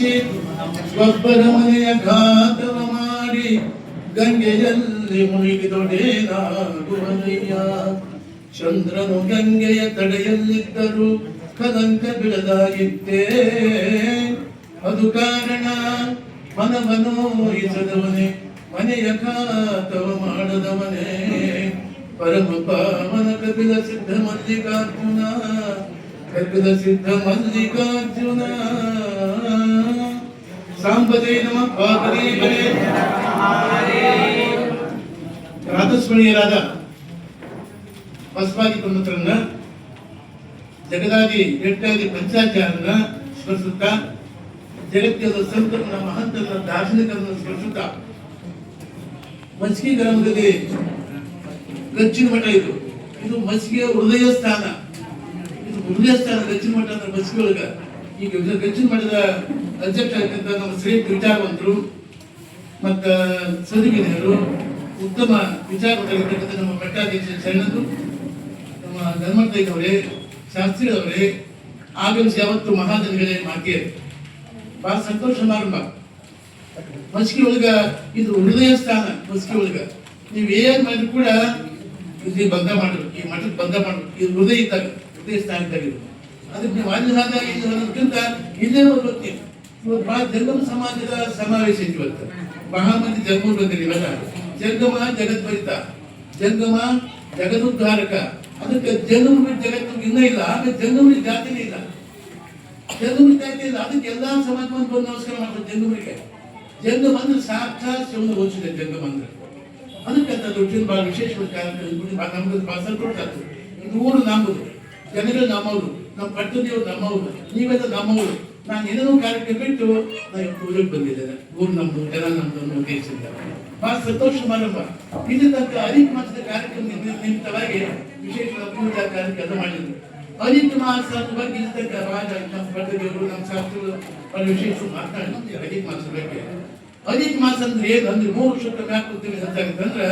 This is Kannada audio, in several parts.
ಮುಚ್ಚಿ ಒಬ್ಬರ ಮನೆಯ ಘಾತವ ಮಾಡಿ ಗಂಗೆಯಲ್ಲಿ ಮುಳುಗಿದೊಡೇನಾಗುವನಯ್ಯ. ಚಂದ್ರನು ಗಂಗೆಯ ತಡೆಯಲ್ಲಿದ್ದರೂ ಕಲಂಕ ಬಿಡದಾಗಿತ್ತೇ. ಅದು ಕಾರಣ ಮನವನೋ ಇಸದವನೇ, ಮನೆಯ ಘಾತವ ಮಾಡದವನೇ. ಪರಮ ಪಾವನ ಕಪಿಲ ಸಿದ್ಧ ಮಲ್ಲಿಕಾರ್ಜುನ, ಕಪಿಲ ಸಿದ್ಧ ಮಲ್ಲಿಕಾರ್ಜುನ. ಸಾಂಬದೇ ನಮ ಪಾದರೀಗರೇ. ರಾಧಸ್ಮರಣೀಯರಾದ ಬಸವಾದಿ ಪ್ರಮುಖರನ್ನ, ಜಗದಾದಿ ಎಟ್ಟಾದಿ ಪಂಚಾಚಾರನ್ನ ಸ್ಮರಿಸುತ್ತಾ, ಜಗತ್ತಿನ ಸಂತರನ್ನ, ಮಹಂತರನ್ನ, ದಾರ್ಶನಿಕರನ್ನ ಸ್ಮರಿಸುತ್ತಾ, ಮಸ್ಕಿ ಗ್ರಾಮದಲ್ಲಿ ಗಚ್ಚಿನ ಮಠ ಇದು ಮಸ್ಕಿಯ ಹೃದಯ ಸ್ಥಾನ. ಇದು ಹೃದಯ ಸ್ಥಾನ ಗಚ್ಚಿನ ಮಠ ಅಂದ್ರೆ ಮಸ್ಕಿ ಒಳಗ. ಈಗ ಗಚ್ಚಿನ ಮಠದ ಅಧ್ಯಕ್ಷ ಆಗಿದ್ದಂತ ನಮ್ಮ ಶ್ರೇಷ್ಠ ವಿಚಾರವಂತರು ಮತ್ತ ಸದುಗಿನಿಯರು, ಉತ್ತಮ ವಿಚಾರವಾಗಿರ್ತಕ್ಕಂಥ ನಮ್ಮ ಪಟ್ಟಾಧ್ಯಕ್ಷ ಶರಣರು, ನಮ್ಮ ಧರ್ಮರ್ಥಯ್ಯನವರೇ, ಶಾಸ್ತ್ರಿಗಳವರೇ, ಆಗಮಿಸಿ ಯಾವತ್ತು ಮಹಾಜನಗಳೇ, ಮಾತೆಯರು, ಬಹಳ ಸಂತೋಷ ಸಮಾರಂಭ. ಮಸ್ಕಿ ಒಳಗ ಇದು ಹೃದಯ ಸ್ಥಾನ. ಮಸ್ಕಿ ಒಳಗ ನೀವು ಏನ್ ಮಾಡಿದ್ರು ಕೂಡ ಇಲ್ಲಿ ಬಂಧ ಮಾಡಿದ್ರು, ಈ ಮಠಕ್ಕೆ ಬಂಧ ಮಾಡಿದ್ರು. ಇದು ಹೃದಯ ಇದ್ದಾಗ, ಹೃದಯ ಸ್ಥಾನ ಇದ್ದಾಗಿರು. ಅದಕ್ಕೆ ನೀವು ಅಲ್ಲಿ ಅನ್ನೋದಕ್ಕಿಂತ ಇಲ್ಲೇ ಹೋಗ್ತೀವಿ. ಇವತ್ತು ಬಹಳ ಜಂಗಮ ಸಮಾಜದ ಸಮಾವೇಶ ಐತಿ. ಇವತ್ತು ಬಹಳ ಮಂದಿ ಜಂಗಮ ಬಂದಿರಿ. ಇವೆಲ್ಲ ಜಂಗಮ ಜಗದ್ಭರಿತ, ಜಂಗಮ ಜಗದುದ್ಧಾರಕ. ಅದಕ್ಕೆ ಜಂಗಮ ಬಿಟ್ಟು ಜಗತ್ತು ಇನ್ನೂ ಇಲ್ಲ. ಆಗ ಜಂಗಮರಿಗೆ ಜಾತಿನೇ ಇಲ್ಲ, ಜಂಗಮರಿಗೆ ಜಾತಿ ಇಲ್ಲ. ಅದಕ್ಕೆ ಎಲ್ಲಾ ಸಮಾಜವನ್ನು ಬಂದು ನಮಸ್ಕಾರ ಮಾಡ್ತಾರೆ ಜಂಗಮರಿಗೆ. ಜಂಗಮ ಅಂದ್ರೆ ಸಾಕ್ಷಾತ್ ಶಿವನ ಘೋಷಿತ ಜಂಗಮ ಅಂದ್ರೆ. ಅದಕ್ಕಂತ ದೊಡ್ಡ ಬಹಳ ವಿಶೇಷವಾದ ಕಾರ್ಯಕ್ರಮ ನಮ್ಗೆ ಬಹಳ ಸಂತೋಷ ಆಗ್ತದೆ. ಇದು ಊರು ನಮ್ಮದು, ಜನಗಳು ನಮ್ಮವರು, ನಮ್ಮ ಪಟ್ಟದೇವರು ನಮ್ಮವರು, ನೀವೆಲ್ಲ ನಮ್ಮವರು. ನಾನು ಏನೇನೋ ಕಾರ್ಯಕ್ರಮ ಬಿಟ್ಟು ನಾನು ಊರಿಗೆ ಬಂದಿದ್ದೇನೆ. ಊರು ನಮ್ದು, ಜನ ನಮ್ದು ಅನ್ನೋ ಉದ್ದೇಶದಿಂದ ಬಹಳ ಸಂತೋಷ ಸಮಾರಂಭ. ಇದು ತನಕ ಅನೇಕ ಮಾಸದ ಕಾರ್ಯಕ್ರಮ ನಿಮಿತ್ತವಾಗಿ ವಿಶೇಷವಾದ ಪೂಜಾ ಕಾರ್ಯಕ್ರಮ ಮಾಡಿದ್ರು. ಅನೇಕ ಮಾಸದ ಬಗ್ಗೆ ಇರ್ತಕ್ಕ ರಾಜ, ನಮ್ಮ ಪಟ್ಟದೇವರು, ನಮ್ಮ ಶಾಸ್ತ್ರಗಳು ಬಹಳ ವಿಶೇಷ ಮಾತನಾಡಿದ್ರು ಅನೇಕ ಮಾಸದ ಬಗ್ಗೆ. ಅನೇಕ ಮಾಸ ಅಂದ್ರೆ ಏನು ಅಂದ್ರೆ 3 ವರ್ಷಕ್ಕೆ ಮ್ಯಾಕ್ ಕೂತೀವಿ ಅಂತಾಗತ್ತಂದ್ರ,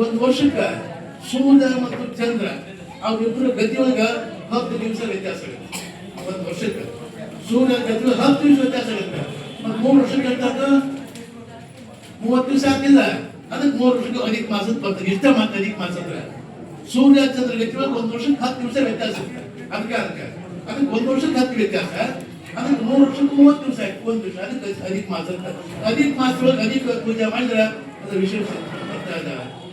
ಒಂದು ವರ್ಷಕ್ಕೆ ಸೂರ್ಯ ಮತ್ತು ಚಂದ್ರ ಅವ್ರಿಬ್ಬರು ಗತಿಯೊಳಗ 10 ದಿವಸ ವ್ಯತ್ಯಾಸ ಆಗುತ್ತೆ. ಒಂದು ವರ್ಷಕ್ಕೆ ಸೂರ್ಯ ಗತಿ 10 ದಿವಸ ವ್ಯತ್ಯಾಸ ಆಗುತ್ತೆ. ಮತ್ತು 3 ವರ್ಷಕ್ಕೆ ಅಂತಾಗ 30 ದಿವಸ ಆಗಿಲ್ಲ. ಅದಕ್ಕೆ 3 ವರ್ಷಕ್ಕೆ ಅಧಿಕ ಮಾಸದ ಬರ್ತದೆ. ಇಷ್ಟ ಮಾತ್ರ ಅಧಿಕ ಮಾಸ ಅಂದ್ರೆ ಸೂರ್ಯ ಚಂದ್ರ ಗತಿಯೊಳಗೆ 1 ವರ್ಷಕ್ಕೆ 10 ದಿವಸ ವ್ಯತ್ಯಾಸ ಇರುತ್ತೆ. ಅದಕ್ಕೆ 1 ವರ್ಷಕ್ಕೆ 10 ವ್ಯತ್ಯಾಸ. ಅದಕ್ಕೆ 3 ವರ್ಷಕ್ಕೆ 30 ದಿವಸ ಆಯ್ತು. 1 ದಿವಸ ಅದಕ್ಕೆ ಅಧಿಕ ಮಾಸ. ಅಧಿಕ ಮಾಸದೊಳಗೆ ಅಧಿಕ ಪೂಜೆ ಮಾಡಿದ್ರೆ ಅದು ವಿಶೇಷ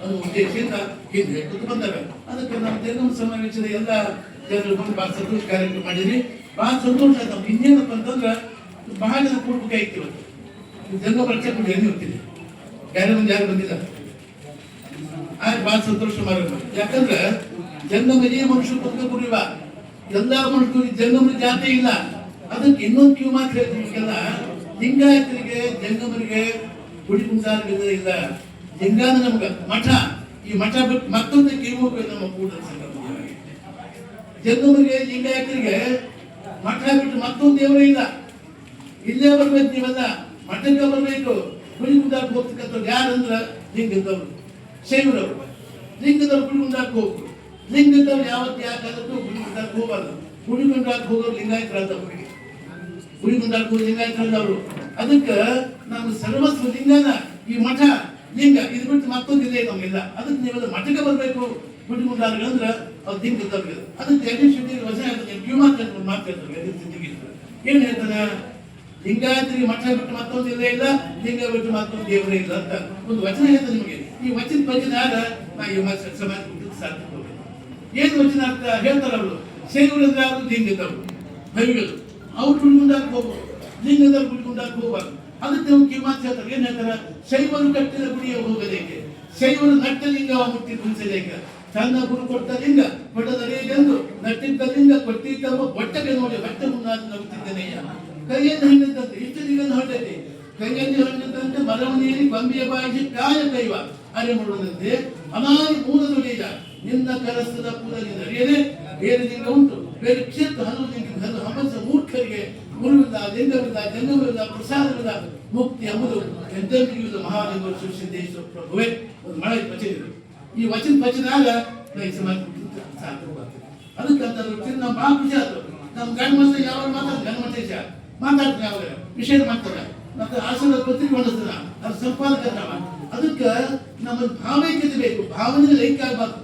ಅದು ಉದ್ದೇಶದಿಂದ ಹಿಂದೆ ಬಂದಾಗ. ಅದಕ್ಕೆ ನಾವು ಜಂಗಮ ಸಮಾವೇಶದ ಎಲ್ಲ ಜನರು ಬಂದು ಬಹಳ ಸಂತೋಷ ಕಾರ್ಯಕ್ರಮ ಮಾಡಿದ್ರಿ. ಬಹಳ ಸಂತೋಷ ಆಯ್ತು. ನಮ್ಗೆ ಇನ್ನೇನಪ್ಪ ಅಂತಂದ್ರೆ ಬಹಳ ಜನ ಕೂಡ್ಬೇಕಾಗಿತ್ತು. ಇವತ್ತು ಜಂಗಮ ರಕ್ಷೆ ಕೂಡ ಎಲ್ಲಿ ಹೋಗ್ತೀನಿ, ಬೇರೆ ಮಂದಿ ಯಾರು ಬಂದಿಲ್ಲ. ಆಯ್ತು, ಬಹಳ ಸಂತೋಷ ಸಮಾರಂಭ. ಯಾಕಂದ್ರೆ ಜಂಗಮರಿಗೆ ಮನುಷ್ಯರು ಕುತ್ಕೊಂಡಿವ, ಎಲ್ಲಾ ಮನುಷ್ಯರಿಗೆ ಜಂಗಮ ಜಾತಿ ಇಲ್ಲ. ಅದಕ್ಕೆ ಇನ್ನೊಂದು ಕಿವಿ ಮಾತು ಹೇಳ್ತೀವಿಗೆಲ್ಲ, ಲಿಂಗಾಯತರಿಗೆ ಜಂಗಮರಿಗೆ ಗುಡಿ ಕುಂದಾರ ಇಲ್ಲ. ಲಿಂಗಾನ ನಮ್ಗ ಮಠ, ಈ ಮಠ ಬಿಟ್ಟು ಮತ್ತೊಂದು ಕಿವಿ ಹೋಗ್ಬೇಕು ನಮ್ಮ ಕೂಡ ಜಂಗಮರಿಗೆ ಲಿಂಗಾಯತರಿಗೆ ಮಠ ಬಿಟ್ಟು ಮತ್ತೊಂದು ದೇವರೇ ಇಲ್ಲ. ಇಲ್ಲೇ ಬರ್ಬೇಕು, ನೀವೆಲ್ಲ ಮಠಕ್ಕೆ ಬರ್ಬೇಕು. ಗುಡಿ ಕುಂದಾರಕ್ಕೆ ಹೋಗ್ತಕ್ಕಂಥವ್ರು ಯಾರಂದ್ರ ಲಿಂಗದವ್ರು, ಶೈವರವರು. ಲಿಂಗದವ್ರು ಗುಡಿ ಕುಂದಾರಕ್ಕೆ ಹೋಗ್ರು. ಲಿಂಗದವ್ರು ಯಾವತ್ತು ಯಾಕಾದಕ್ಕೂ ಗುಡಿ ಕುಂದಾರಕ್ಕೆ ಹೋಗಬಾರ್ದು. ಗುಡಿ ಕುಂದಾರಕ್ಕೆ ಹೋಗೋರು ಲಿಂಗಾಯತರಾದವ್ರಿಗೆ, ಗುಡಿ ಕುಂದಾರಕ್ಕೆ ಹೋಗಿ ಲಿಂಗಾಯತರಾದವರು. ಅದಕ್ಕೆ ನಮ್ಮ ಸರ್ವಸ್ವ ಲಿಂಗನ ಈ ಮಠ ಲಿಂಗ ಇದು ಬಿಟ್ಟು ಮತ್ತೊಂದು ಇದೆ ನಮಗಿಲ್ಲ. ಅದಕ್ಕೆ ನೀವೆಲ್ಲ ಮಠಕ್ಕೆ ಬರಬೇಕು. ಗುಡಿ ಕುಂದಾರಗಳಂದ್ರೆ ಅವ್ರು ಲಿಂಗದವ್ರಿಗೆ. ಅದಕ್ಕೆ ಜಗದೀಶ್ ವಚನ ಹೇಳ್ತಾರೆ, ಕಿವಿ ಮಾತಾಡ್ತಾರೆ. ಏನ್ ಹೇಳ್ತಾನೆ, ಲಿಂಗಾಯತರಿಗೆ ಮಠ ಬಿಟ್ಟು ಮತ್ತೊಂದು ಇಲ್ಲೇ ಇಲ್ಲ, ಲಿಂಗ ಬಿಟ್ಟು ಮತ್ತೊಂದು ದೇವರೇ ಇಲ್ಲ ಅಂತ ಒಂದು ವಚನ ಹೇಳ್ತಾರೆ ನಿಮಗೆ. ಈ ವಚನ ಬಗ್ಗೆ ನಾ ಈ ಸಮಾಜ ಸಾಧ್ಯ ಹೋಗ್ಬೇಕು. ಏನ್ ವಚನ ಅಂತ ಹೇಳ್ತಾರ ಅವರು. ಶೈವರಂದ್ರೆ ಅವರು ಲಿಂಗದವರು, ಕವಿಗಳು, ಅವ್ರು ಗುಡಿಗುಂಡಾಕ್ ಹೋಗ್ಬೋದು, ಲಿಂಗದವ್ರು ಗುಡಿಗುಂಡಾಕ್ ಹೋಗ್ಬಾರ್ದು. ಅದಕ್ಕೆ ನಾವು ಕಿಮಾತ್ ಹೇಳ್ತಾರೆ. ಏನ್ ಹೇಳ್ತಾರ, ಶೈವರು ಕಟ್ಟಿದ ಗುಡಿಯ ಹೋಗದೇಕೆ, ಶೈವರು ನಟ್ಟ ಲಿಂಗ ಮುಟ್ಟಿ ಕುಣಿಸಲೇಕ, ತನ್ನ ಗುರು ಕೊಟ್ಟ ಲಿಂಗ ಕೊಡದರೇಗೆಂದು ನಟ್ಟಿದ್ದ ಲಿಂಗ ಕೊಟ್ಟಿದ್ದವ ಬಟ್ಟಗೆ ನೋಡಿ ಬಟ್ಟೆ ಮುಂದಾದ ನಗುತ್ತಿದ್ದೇನೆಯ್ಯ. ಕೈಯನ್ನು ಹಣ್ಣಿದ್ದಂತೆ ಇಷ್ಟು ದಿನ ಹೊಟ್ಟೈತಿ, ಕೈಯಲ್ಲಿ ಹಣ್ಣಿದ್ದಂತೆ ಮರವ ನೀರಿ ಗೊಂಬೆಯ ಬಾಯಿಸಿ ಕಾಯ ಕೈವ ಅರೆ ಮಾಡುವುದಂತೆ ಅನಾದಿ ಮೂಲದುಡಿಯ ನಿನ್ನ ಕರಸ್ತದ ಪೂರದಿಂದ ಅರಿಯದೆ ಬೇರೆ ಲಿಂಗ ಉಂಟು, ಬೇರೆ ಕ್ಷೇತ್ರ ಹಲವು ಲಿಂಗ ಹಂಬಸ ಮೂರ್ಖರಿಗೆ ಗುರುವಿಲ್ಲ, ಲಿಂಗವಿಲ್ಲ, ಜಂಗಮವಿಲ್ಲ, ಪ್ರಸಾದವಿಲ್ಲ, ಮುಕ್ತಿ ಎಂಬುದು ಎಂದೆಂದಿಗೂ ಮಹಾಲಿಂಗ ಸಿದ್ದೇಶ್ವರ ಪ್ರಭುವೇ ಒಂದು ಮಳೆ ವಚನ. ಈ ವಚನ ವಚನಾಗ ಸಮಾಜ ಸಾರ್ಥಕವಾಗ್ತದೆ. ಅದಕ್ಕಂತ ನಮ್ಮ ಭಾಳ ಖುಷಿ ಆಯ್ತು. ನಮ್ಮ ಗಂಡ ಮತ ಯಾವ ಮಾತಾಡ್ತಾರೆ, ಗಂಡ ಮತ ಮಾತಾಡ್ತಾರೆ. ಯಾವಾಗ ವಿಷಯ ಮಾಡ್ತಾರೆ ಮತ್ತೆ ಆಸನ ಪತ್ರಿಕೆ ಹೊಂದಿಸ್ತಾರ ಅದು ಸಂಪಾದಕರವ ಅದಕ್ಕೆ ನಮ್ಮ ಭಾವೈಕ್ಯತೆ ಬೇಕು, ಭಾವನೆಗೆ ಲೈಕ್ ಆಗಬಾರ್ದು,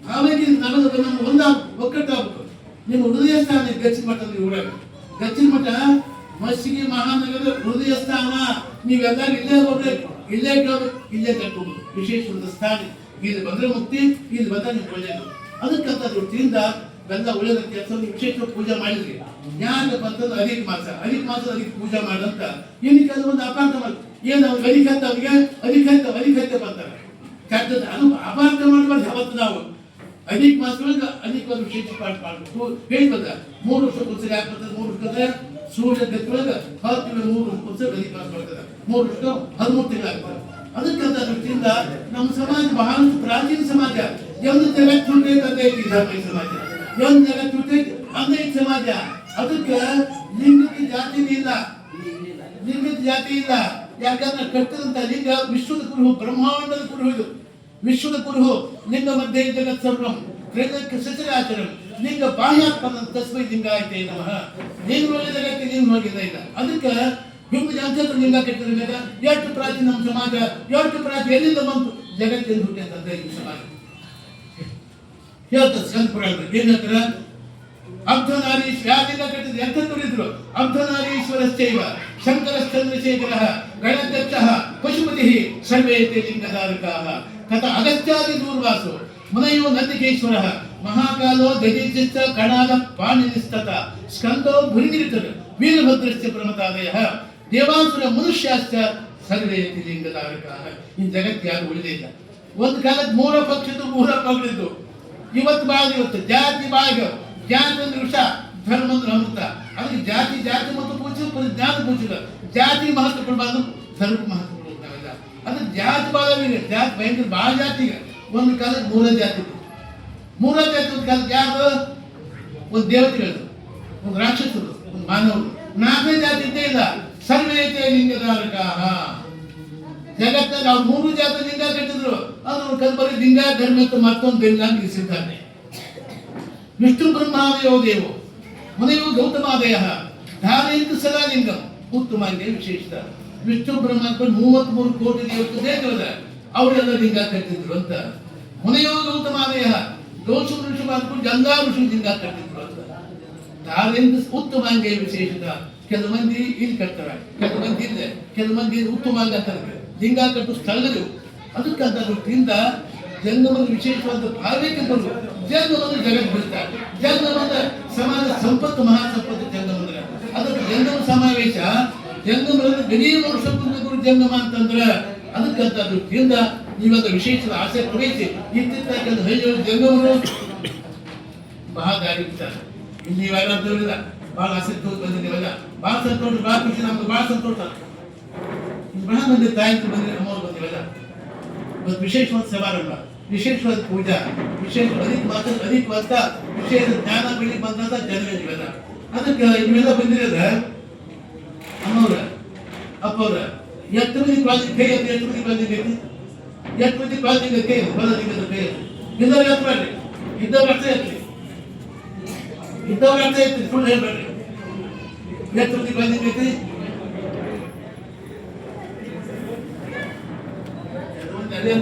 ಭಾವೈಕ್ಯತೆ ನಮ್ಮ ಒಂದ ಒಕ್ಕಟ್ಟಾಗಬೇಕು. ನಿಮ್ಮ ಹೃದಯ ಸ್ಥಾನ ಗಚ್ಚಿನ ಮಠ ಊರಾಗ ಗಚ್ಚಿನ ಮಠ ಮಸ್ಸಿಗೆ ಮಹಾನಗರ ಹೃದಯ ಸ್ಥಾನ ನೀವೆಲ್ಲ ಇಲ್ಲೇ ಹೋಗ್ಬೇಕು, ಇಲ್ಲೇ ಕೇಳಬೇಕು, ಇಲ್ಲೇ ಕಟ್ಕೋಬೇಕು. ವಿಶೇಷ ಒಂದು ಸ್ಥಾನ ಇಲ್ಲಿ ಬಂದ್ರೆ ಮುಕ್ತಿ, ಇಲ್ಲಿ ಬಂದ್ರೆ ನಿಮ್ಗೆ ಒಳ್ಳೇದು. ಅದಕ್ಕಂತ ದೃಷ್ಟಿಯಿಂದ ಬೆಲ್ಲ ಒಳ್ಳೆದ ಕೆಲಸ ವಿಶೇಷ ಪೂಜೆ ಮಾಡಿದ್ರಿ. ಯಾಕಪ್ಪ ಅಂತಂದ್ರೆ ಅಧಿಕ ಮಾಸ ಅದಕ್ಕೆ ಪೂಜೆ ಮಾಡಂತ ಏನಕ್ಕೆ ಅದು ಒಂದು ಅಪಾರ್ಥ ಮಾಡಿ ಏನು ಅವ್ರಿಗೆ ಅಧಿಕಂತ ಬರ್ತಾರೆ ಕೆಟ್ಟದ ಅದು ಅಪಾರ್ಥ ಮಾಡಬಾರ್ದು. ಯಾವತ್ತು ನಾವು ಅಧಿಕ ಮಾಸದೊಳಗೆ ಅಧಿಕ ಒಂದು ವಿಶೇಷ ಪಾಠ ಮಾಡಬೇಕು. ಹೇಳ್ಬೋದ 3 ವರ್ಷ ಪುಸ್ತಕ ಹಾಕ್ಬರ್ತದೆ, 3 ವರ್ಷದ ಸೂರ್ಯ ಗತಿಯೊಳಗೆ 10 ತಿಂಗಳು 3 ವರ್ಷ ಪುಸ್ತಕ ಅಧಿಕ ಮಾಸ ಬರ್ತದೆ, 3 ವರ್ಷ 13 ತಿಂಗಳು ಆಗ್ತದೆ. ಅದಕ್ಕಂತ ದೃಷ್ಟಿಯಿಂದ ನಮ್ಮ ಸಮಾಜ ಬಹಳಷ್ಟು ಪ್ರಾಚೀನ ಸಮಾಜ. ಒಂದು ಜಗತ್ತು ಸಮಾಜ, ಒಂದು ಜಗತ್ತು ಅಂದೇ ಸಮಾಜ. ಅದಕ್ಕೆ ಲಿಂಗಕ್ಕೆ ಜಾತಿನೇ ಇಲ್ಲ, ಲಿಂಗದ ಜಾತಿ ಇಲ್ಲ. ಯಾಕಂದ್ರೆ ಕಟ್ಟಿದಂತ ಲಿಂಗ ವಿಶ್ವದ ಕುರುಹು, ಬ್ರಹ್ಮಾಂಡದ ಕುರುಹು. ಇದು ವಿಶ್ವದ ಕುರುಹು. ಲಿಂಗ ಮಧ್ಯೆ ಜಗತ್ ಸರ್ವಂ ತ್ರಿಲೋಕ್ಯ ಸಚರಾಚರಂ ಲಿಂಗ ಬಾಹ್ಯಾತ್ಮನ ತಸ್ಮೈ ಲಿಂಗಾಯತೆ ನಮಃ. ನೀನು ಒಳ್ಳೆ ಜಗಕ್ಕೆ ನೀನು ಹೋಗಿಲ್ಲ ಇಲ್ಲ. ಅದಕ್ಕೆ ಹಿಂಗ ಜಾತಿ ಲಿಂಗ ಕಟ್ಟಿದಾಗ ಎಷ್ಟು ಪ್ರಾಚೀನ ನಮ್ಮ ಸಮಾಜ, ಎಷ್ಟು ಪ್ರಾಚೀನ ಎಲ್ಲಿಂದ ಬಂತು ಜಗತ್ತಿನ ಹುಟ್ಟಿ ಅಂತಂದ್ರೆ ಈ ಸಮಾಜ ಹೇಳ್ತಾರೆ. ಸ್ಕಂದ ಪುರಾಣದಲ್ಲಿ ಏನ್ ಹೇಳ್ತಾರೆ? ಅರ್ಧನಾರೀಶ್ವರ ಯಾರಿಂದ ಕಟ್ಟಿದ್ರು ಎಂತ ತುರಿದ್ರು? ಅರ್ಧನಾರೀಶ್ವರಶ್ಚೈವ ಶಂಕರಶ್ಚಂದ್ರಶೇಖರ ಗಣಾಧ್ಯಕ್ಷ ಪಶುಪತಿ ಸರ್ವೇತೆ ಲಿಂಗಧಾರಕಾಃ ತಥ ಅಗತ್ಯಾದಿ ದೂರ್ವಾಸು ಮುನಯೋ ನಂದಿಕೇಶ್ವರ ಮಹಾಕಾಲೋ ದಧಿಚಿತ್ತ ಕಣಾದ ಪಾಣಿನಿಸ್ತತ ಸ್ಕಂದೋ ಭುರಿನಿರ್ತದ ವೀರಭದ್ರಶ್ಚ ಪ್ರಮತಾದಯಃ ದೇವಾಸುರ ಮನುಷ್ಯಾಶ್ಚ ಸರ್ವೇತಿ ಲಿಂಗಧಾರಕಾಃ. ಈ ಜಗತ್ತು ಯಾರು ಉಳಿದಿಲ್ಲ. ಒಂದು ಕಾಲಕ್ಕೆ 3 ಪಕ್ಷದ್ದು 3 ಪಗಳಿದ್ದು. ಇವತ್ತು ಜಾತಿ ಭಾಗ, ಜಾತಿ ಅಂದ್ರೆ ವಿಷ, ಧರ್ಮ ಅಂದ್ರೆ ಅಮೃತ. ಅದಕ್ಕೆ ಜಾತಿ ಮತ್ತು ಪೂಜಿಸ ಜ್ಞಾನ ಪೂಜಿಸ. ಜಾತಿ ಮಹತ್ವ ಕೊಡಬಾರ್ದು, ಧರ್ಮ ಮಹತ್ವ ಕೊಡ್ತಾವೆಲ್ಲ. ಅದಕ್ಕೆ ಜಾತಿ ಭಾಳ ಜಾತಿ ಭಯಂಕರ ಭಾಳ ಜಾತಿಗೆ. ಒಂದು ಕಾಲಕ್ಕೆ 3 ಜಾತಿ, 3 ಜಾತಿ. ಒಂದು ಕಾಲಕ್ಕೆ ಯಾರು? ಒಂದು ದೇವತೆಗಳು, ಒಂದು ರಾಕ್ಷಸರು, ಒಂದು ಮಾನವರು. 4ನೇ ಜಾತಿ ಇದ್ದೇ ಇಲ್ಲ. ಸರ್ವೇತೆ ಲಿಂಗಧಾರಕಾಃ. ಜಗತ್ತಲ್ಲಿ ಅವ್ರು 3 ಜಾತಿ ಲಿಂಗ ಕಟ್ಟಿದ್ರು. ಅದು ಕಲ್ಪರಿ ಲಿಂಗ ಧರ್ಮ ಮತ್ತು ಮತ್ತೊಂದು ಲಿಂಗ ನಿಲ್ಲಿಸಿದ್ದಾರೆ. ವಿಷ್ಣು ಬ್ರಹ್ಮಾದಯೋ ದೇವೋ ಮುನಯೋ ಗೌತಮಾದಯ ಧಾರಯಂತು ಸದಾ ಲಿಂಗಂ ಉತ್ತಮಾಂಗೆ ವಿಶೇಷ. ವಿಷ್ಣು ಬ್ರಹ್ಮ 33 ಕೋಟಿ ದೇವತೆಗಳ ಅವರೆಲ್ಲ ಲಿಂಗ ಕಟ್ಟಿದ್ರು ಅಂತ. ಮುನಯೋ ಗೌತಮಾದಯ ದೋಷ ಋಷಿ ಮಾಡ್ಕೊಂಡು ಎಲ್ಲ ಋಷಿ ಲಿಂಗ ಕಟ್ಟಿದ್ರು ಅಂತ. ಧಾರಯಂತು ಉತ್ತಮಾಂಗೆ ವಿಶೇಷ. ಕೆಲವು ಮಂದಿ ಇಲ್ಲಿ ಕಟ್ತಾರೆ, ಕೆಲವು ಮಂದಿ ಇಲ್ಲ, ಕೆಲವು ಮಂದಿ ಉತ್ತಮಾಂಗ ಅಂತಾರೆ. ಲಿಂಗ ಕಟ್ಟು ಸ್ಥಳಗಳು. ಅದಕ್ಕಂತ ದೃಷ್ಟಿಯಿಂದ ಜಂಗಮದ ವಿಶೇಷವಾದ ಭಾವೈಕ್ಯ ಬರು. ಜಂಗಮದ ಜಗತ್ ಬಿಡ್ತಾರೆ. ಜಂಗಮದ ಸಮಾಜ ಸಂಪತ್ತು, ಮಹಾ ಸಂಪತ್ತು ಜಂಗಮದ. ಅದಕ್ಕೆ ಜಂಗಮ ಸಮಾವೇಶ, ಜಂಗಮರಲ್ಲಿ ಗಣೀಯ ಗುರು ಜಂಗಮ ಅಂತಂದ್ರೆ ಅದಕ್ಕಂತ ದೃಷ್ಟಿಯಿಂದ ನೀವೊಂದು ವಿಶೇಷ ಆಸಕ್ತಿ ವಹಿಸಿ ಇತ್ತಿತ್ತ ಕೆಲವು ಹಳ್ಳಿಗಳು ಜಂಗಮರು ಬಹಳ ದಾರಿ ಬಿಡ್ತಾರೆ. ಇಲ್ಲಿ ನೀವೆಲ್ಲ ಅಂತವರಿಲ್ಲ, ಬಹಳ ಆಸಕ್ತಿ ಬಂದಿದ್ದೀವಲ್ಲ, ಬಹಳ ಸಂತೋಷ, ಬಹಳ ಖುಷಿ, ನಮ್ಗೆ ಬಹಳ ಸಂತೋಷ. ಬಹಳ ಮಂದಿ ತಾಯಂತು ಬಂದಿದೆ, ನಮ್ಮವ್ರು ಬಂದಿವೆಲ್ಲ. ಇವತ್ತು ವಿಶೇಷವಾದ ಸಮಾರಂಭ, ವಿಶೇಷವಾದ ಪೂಜಾ, ವಿಶೇಷ ಅಧಿಕವಾದ ವಿಶೇಷ ಜ್ಞಾನ ಬೆಳಿ ಬಂದಂತ ಜನಗಳಿವೆಲ್ಲ. ಅದಕ್ಕೆ ಇವೆಲ್ಲ ಬಂದಿರೋದ ಅಮ್ಮವ್ರ ಅಪ್ಪವ್ರ ಎಷ್ಟು ಮಂದಿ ಕ್ವಾಲಿಟಿ ಕೈ ಅಂತ, ಎಷ್ಟು ಮಂದಿ ಬಂದಿದ್ದೀವಿ, ಎಷ್ಟು ಮಂದಿ ಕ್ವಾಲಿಟಿ ಕೈ ಬರೋದಿಲ್ಲ ಕೈ ಇದ್ದವ್ರಿಗೆ ಹತ್ತು ಮಾಡ್ರಿ, ಇದ್ದವ್ರ ಅರ್ಥ ಇರ್ಲಿ, ಇದ್ದವ್ರ ಅರ್ಥ ಇರ್ತೀರಿ, ಸುಳ್ಳು ಹೇಳ್ಬೇಡ್ರಿ. ಎಷ್ಟು ಮಂದಿ ಬಂದಿದ್ದೀವಿ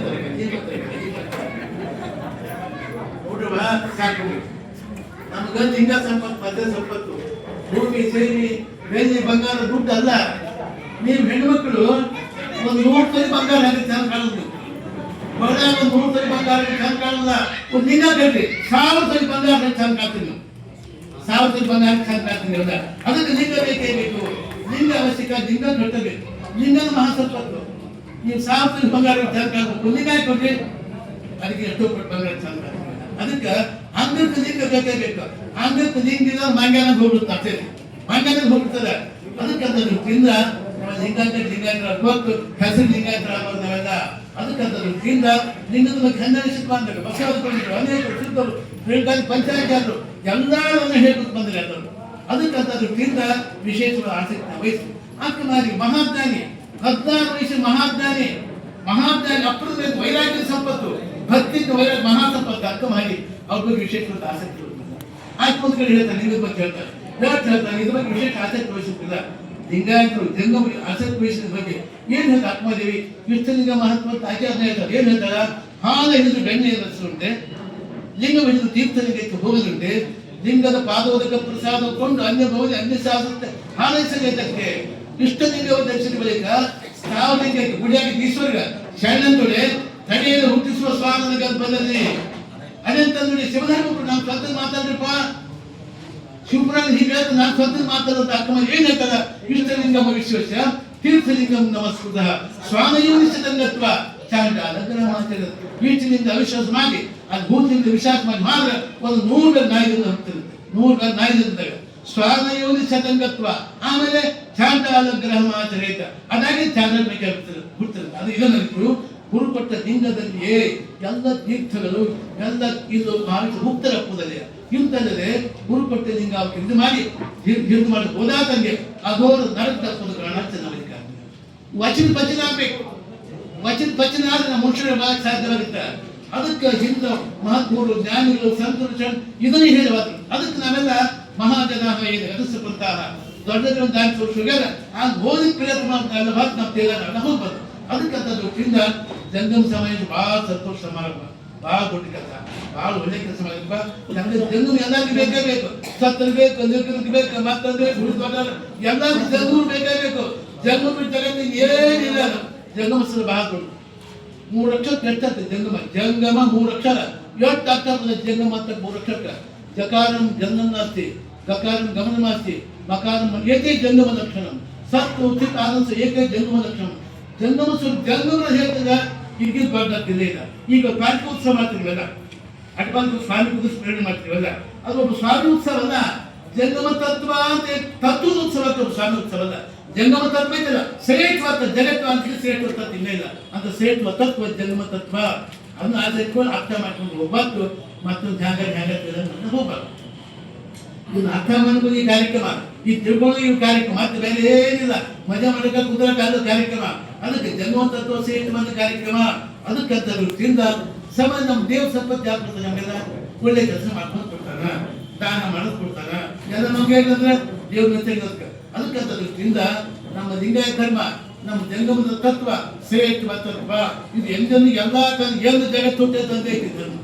ನಮ್ಗ ಲಿಂಗ ಸಂಪತ್ತು, ಮಧ್ಯ ಸಂಪತ್ತು, ಭೂಮಿ ಸೇರಿ ಬೆಳ್ಳಿ ಬಂಗಾರ ದುಡ್ಡು ಅಲ್ಲ. ನೀವು ಹೆಣ್ಮಕ್ಳು ಒಂದು 100 ತೊಲಿ ಬಂಗಾರ ಹಾಕಿ ಚೆಂದ ಕಾಣುದು, ಹೊರದಾಗ ಒಂದು 100 ತೊಲಿ ಬಂಗಾರ ಚೆಂದ ಕಾಣಲ್ಲ. ಒಂದು ಲಿಂಗ ಕಟ್ಟಿ 1000 ತೊಲಿ ಬಂಗಾರ ಚೆಂದ ಕಾಣ್ತೀನಿ, 1000 ತೊಲಿ ಬಂಗಾರ ಚೆಂದ ಕಾಣ್ತೀನಿ. ಹೌದಾ? ಅದಕ್ಕೆ ಲಿಂಗ ಬೇಕೇ ಬೇಕು, ಲಿಂಗ ಅವಶ್ಯಕ, ಲಿಂಗ ಕಟ್ಟಬೇಕು. ಲಿಂಗದ ಮಹಾ ಸಂಪತ್ತು. ನೀವು 1000 ತೊಲಿ ಬಂಗಾರ ಚೆಂದ ಕಾಣ್ಬೇಕು, ಲಿಂಗ ಕೊಡ್ರಿ, ಅದಕ್ಕೆ ಎಷ್ಟೋ ಕೊಟ್ಟು ಬಂಗಾರ ಚೆಂದ ಕಾಣ್ತೀನಿ. ಅದಕ್ಕೆ ಅಂಗಕ್ಕೆ ಲಿಂಗ ಬೇಕೇ ಬೇಕು. ಅಂಗಕ್ಕೆ ಲಿಂಗ ಇಲ್ಲ ಮಂಗ್ಯಾನ ಹೋಗ್ಬಿಡುತ್ತೆ, ಮಂಗ್ಯಾನ ಹೋಗ್ಬಿಡ್ತದೆ. ಅದಕ್ಕಂತ ದೃಷ್ಟಿಯಿಂದ ಲಿಂಗಾಯತರ ಗೊತ್ತು, ಹೆಸರು ಲಿಂಗಾಯತರ ಆಗೋದು ನಾವೆಲ್ಲ. ಅದಕ್ಕಂತ ದೃಷ್ಟಿಯಿಂದ ಲಿಂಗದ ಬಗ್ಗೆ 12 ಶತಮಾನದಾಗ ಬಸವಣ್ಣ ಪಂಡಿತರು, ಅನೇಕ ಶುದ್ಧರು, ಪಂಚಾಯತ್ಯಾದರು ಎಲ್ಲರನ್ನ ಹೇಳ್ಬಿಟ್ಟು ಬಂದರೆ ಎಲ್ಲರೂ. ಅದಕ್ಕಂತ ದೃಷ್ಟಿಯಿಂದ ವಿಶೇಷವಾದ ಆಸಕ್ತಿ ವಹಿಸಿ ಅಕ್ಕ ಮಾಡಿ ಮಹಾಜ್ಞಾನಿ, 16 ವಯಸ್ಸು ಮಹಾಜ್ಞಾನಿ, ಅಪ್ರದ ವೈರಾಗ್ಯದ ಸಂಪತ್ತು, ಭಕ್ತಿಯಿಂದ ವೈರಾಗ್ಯ ಮಹಾ ಸಂಪತ್ತು ಅಕ್ಕ ಮಾಡಿ ಅವ್ರ ಬಗ್ಗೆ ವಿಶೇಷವಾದ ಆಸಕ್ತಿ ಆಯ್ತು. ಒಂದು ಕಡೆ ಹೇಳ್ತಾರೆ ಲಿಂಗದ ಬಗ್ಗೆ ಹೇಳ್ತಾರೆ, ಇದ್ರ ಬಗ್ಗೆ ವಿಶೇಷ ಆಸಕ್ತಿ ವಹಿಸುತ್ತಿಲ್ಲ. ಲಿಂಗಾಯತರು ಜಂಗಮರಿಗೆ ಆಸಕ್ತಿ ವಹಿಸಿದ ಬಗ್ಗೆ ಏನ್ ಹೇಳ್ತಾರೆ ಅಕ್ಕಮದೇವಿ ಕೃಷ್ಣಲಿಂಗ ಮಹತ್ವ ಆಚಾರ್ಯ ಹೇಳ್ತಾರೆ. ಏನ್ ಹೇಳ್ತಾರ? ಹಾಲ ಹಿಡಿದು ಬೆಣ್ಣೆ ರಚಿಸುಂಟೆ, ಲಿಂಗ ಹಿಡಿದು ತೀರ್ಥಲಿಂಗಕ್ಕೆ ಹೋಗದುಂಟೆ, ಲಿಂಗದ ಪಾದೋದಕ ಪ್ರಸಾದ ಕೊಂಡು ಅನ್ಯ ಭವನ ಅನ್ಯ ಸಾಧುತ್ತೆ ಹಾಲೈಸಲಿದ್ದಕ್ಕೆ ಕೃಷ್ಣಲಿಂಗವು ದರ್ಶನ ಬಳಿಕ ಸಾವಲಿಂಗಕ್ಕೆ ಗುಡಿಯಾಗಿ ಈಶ್ವರ್ಗ ಶರಣಂತೊಳೆ ತಡೆಯನ್ನು ಹುಟ್ಟಿಸುವ ಸ್ವಾಮನ ಗರ್ಭದಲ್ಲಿ ಅದಂತಂದ್ರೆ ಶಿವಧರ್ಮಗಳು ನಾವು ಸ್ವಂತ ಮಾತಾಡ್ರಪ್ಪ ಶಿವಪುರಾಣ ಹೀಗೆ ಹೇಳ್ತಾರೆ. ನಾನು ಸ್ವಂತ ಮಾತಾಡೋದು ಅಕ್ಕಮ ಏನ್ ಹೇಳ್ತಾರ? ಕೃಷ್ಣಲಿಂಗಮ ವಿಶ್ವಸ ತೀರ್ಥಲಿಂಗಂ ನಮಸ್ಕೃತ ಸ್ವಾಮಯೋನಿಸದಂಗತ್ವ ಚಾಂಡಾಲ ಗ್ರಹ ಮಾತಾಡೋದು ಕೀರ್ತಿನಿಂದ ಅವಿಶ್ವಾಸ ಮಾಡಿ ಅದು ಭೂತಿನಿಂದ ವಿಶ್ವಾಸ ಮಾಡಿ ಮಾತ್ರ ಒಂದು 100 ನಾಯಿಗಳನ್ನು ಹೋಗ್ತದೆ. 100 ನಾಯಿದಾಗ ಸ್ವಾಮಯೋನಿ ಸತಂಗತ್ವ ಆಮೇಲೆ ಚಾಂಡಾಲ ಗ್ರಹ ಮಾತರೇತ ಅದಾಗಿ ಚಾಂಡಾಲಕ್ಕೆ ಹುಡ್ತದೆ. ಅದು ಇದನ್ನು ಗುರು ಕೊಟ್ಟ ಲಿಂಗದಲ್ಲಿಯೇ ಎಲ್ಲ ತೀರ್ಥಗಳು ಎಲ್ಲ ಇದು ಭಾವಿಸಿ ಮುಕ್ತರಪ್ಪುತ್ತದೆ. ಇಂತಲ್ಲದೆ ಗುರು ಕೊಟ್ಟ ಲಿಂಗ ಅವಕ್ಕೆ ಇದು ಮಾಡಿ ಹೋದಾತಂಗೆ ಅದೋರು ನರಕ ತಪ್ಪದ ಕಾರಣ ಚೆನ್ನಾಗಿ ವಚನ ಪಚನ ಆಗ್ಬೇಕು. ವಚನ ಪಚನ ಆದ್ರೆ ನಮ್ಮ ಮನುಷ್ಯರ ಭಾಗ ಸಾಧ್ಯವಾಗುತ್ತೆ. ಅದಕ್ಕೆ ಹಿಂದೆ ಮಹಾತ್ಮರು ಜ್ಞಾನಿಗಳು ಸಂತರು ಇದನ್ನೇ ಹೇಳುವಾದ್ರು. ಅದಕ್ಕೆ ನಾವೆಲ್ಲ ಮಹಾಜನ ಎದುರಿಸಲ್ಪಡ್ತಾರ ದೊಡ್ಡ ದಾರಿ ತೋರಿಸುವಾಗ ಆ ಓದಿ ಪ್ರಯತ್ನ ಮಾಡ್ತಾರಲ್ಲ ಭಾಗ ನಾವು ತೇಲಾರ ಹೋಗ್ಬಾರ್ದು. ಅದಕ್ಕಂತ ದೃಷ್ಟಿಯಿಂದ ಜಂಗಮ ಸಮಾಜ ಬಹಳ ಸಂತೋಷ ಸಮಾರಂಭ, ಬಹಳ ದೊಡ್ಡ ಕೆಲಸ, ಬಹಳ ಒಳ್ಳೆ ಕೆಲಸ ಮಾಡಿದ್ಪ. ನಮ್ಗೆ ಜಂಗಮ ಎಲ್ಲರಿಗೂ ಬೇಕೇ ಬೇಕು. ಸತ್ತರು ಬೇಕು, ನಿರ್ಗರಿಗೆ ಬೇಕು, ಮತ್ತೊಂದು ದೊಡ್ಡ ಎಲ್ಲರಿಗೂ ಜಂಗಮ ಬೇಕೇ ಬೇಕು. ಜಂಗಮ ಬಿಟ್ಟರೆ ಏನಿಲ್ಲ. ಜಂಗಮಸ್ಥಳ ಬಹಳ ದೊಡ್ಡ 3 ಅಕ್ಷರ ಕೆಟ್ಟತ್ತೆ ಜಂಗಮ. ಜಂಗಮ 3 ಅಕ್ಷರ ಎಷ್ಟು ಆಗ್ತದೆ ಜಂಗಮ ಅಂತ 3 ಅಕ್ಷರ. ಜಕಾರಂ ಜನ್ಮಂ ನಾಸ್ತಿ, ಗಕಾರಂ ಗಮನ ನಾಸ್ತಿ, ಮಕಾರಂ ಏಕೇ ಜಂಗಮ ಲಕ್ಷಣಂ, ಸತ್ ಉಚಿತ ಆನಂದ ಏಕೇ ಜಂಗಮ ಲಕ್ಷಣಂ. ಜಂಗಮ ಜಂಗಮ ಹೇಳ್ತದ ಈಗಿನ ಬರ್ದಾಗ್ತಿಲ್ಲ ಇಲ್ಲ. ಈಗ ಕಾರ್ಯಕ್ಕೋತ್ಸವ ಮಾಡ್ತೀವಲ್ಲ, ಅಡ್ವಾನ್ಸ್ ಸ್ವಾಮಿ ಕುದಿಸ್ ಪ್ರೇರಣೆ ಮಾಡ್ತೀವಲ್ಲ, ಅದು ಒಬ್ಬ ಸ್ವಾಮಿ ಉತ್ಸವ ಅಲ್ಲ. ಜಂಗಮ ತತ್ವ ಅಂತ ತತ್ವದ ಉತ್ಸವ ಅಂತ ಸ್ವಾಮಿ ಉತ್ಸವ ಅಲ್ಲ. ಜಂಗಮ ತತ್ವ ಐತಲ್ಲ ಶ್ರೇಷ್ಠ ಜಗತ್ತು ಅಂತ ಶ್ರೇಷ್ಠ ತತ್ವ ಇಲ್ಲ ಇಲ್ಲ ಅಂತ ಶ್ರೇಷ್ಠ ತತ್ವ ಜಂಗಮ ತತ್ವ ಅದನ್ನು ಆಚರಿಸ್ಕೊಂಡು ಅರ್ಥ ಮಾಡ್ಕೊಂಡು ಹೋಗ್ಬಾರ್ದು. ಮತ್ತೊಂದು ಜಾಗ ಹೋಗ್ಬಾರ್ದು. ಇದನ್ನ ಅರ್ಥ ಮಾಡ್ಕೊಂಡು ಈ ಕಾರ್ಯಕ್ರಮ, ಈ ತಿಳ್ಕೊಂಡು ಈ ಕಾರ್ಯಕ್ರಮ ಮತ್ತೆ ಬೇರೆ ಏನಿಲ್ಲ. ಮಜಾ ಮಾಡಕ ಕುದುರಕ ಅದು ಕಾರ್ಯಕ್ರಮ. ಅದಕ್ಕೆ ಜಂಗಮ ತತ್ವ ಶ್ರೇಷ್ಠ ಬಂದ ಕಾರ್ಯಕ್ರಮ. ಅದಕ್ಕಂತ ತಿಂದ ಸಮಾಜ ನಮ್ಮ ದೇವ್ರ ಸಂಪತ್ತಿ ಆಗ್ತದೆ. ನಮಗೆಲ್ಲ ಒಳ್ಳೆ ಕೆಲಸ ಮಾಡ್ಕೊಂಡು ಕೊಡ್ತಾರ, ದಾನ ಮಾಡೋದು ಕೊಡ್ತಾರ, ಎಲ್ಲ ನಮ್ಗೆ ಹೇಳಿದ್ರೆ ದೇವ್ರ ಮೆಚ್ಚ. ಅದಕ್ಕಂತ ದೃಷ್ಟಿಯಿಂದ ನಮ್ಮ ಲಿಂಗಾಯತ ಧರ್ಮ, ನಮ್ಮ ಜಂಗಮದ ತತ್ವ ಶ್ರೇಷ್ಠ ತತ್ವ ಇದು ಎಂಜನಿಗೆ ಎಲ್ಲ ಎಂದು ಜಗತ್ತು ಹುಟ್ಟೆ ತಂದೆ ಐತಿ. ಧರ್ಮ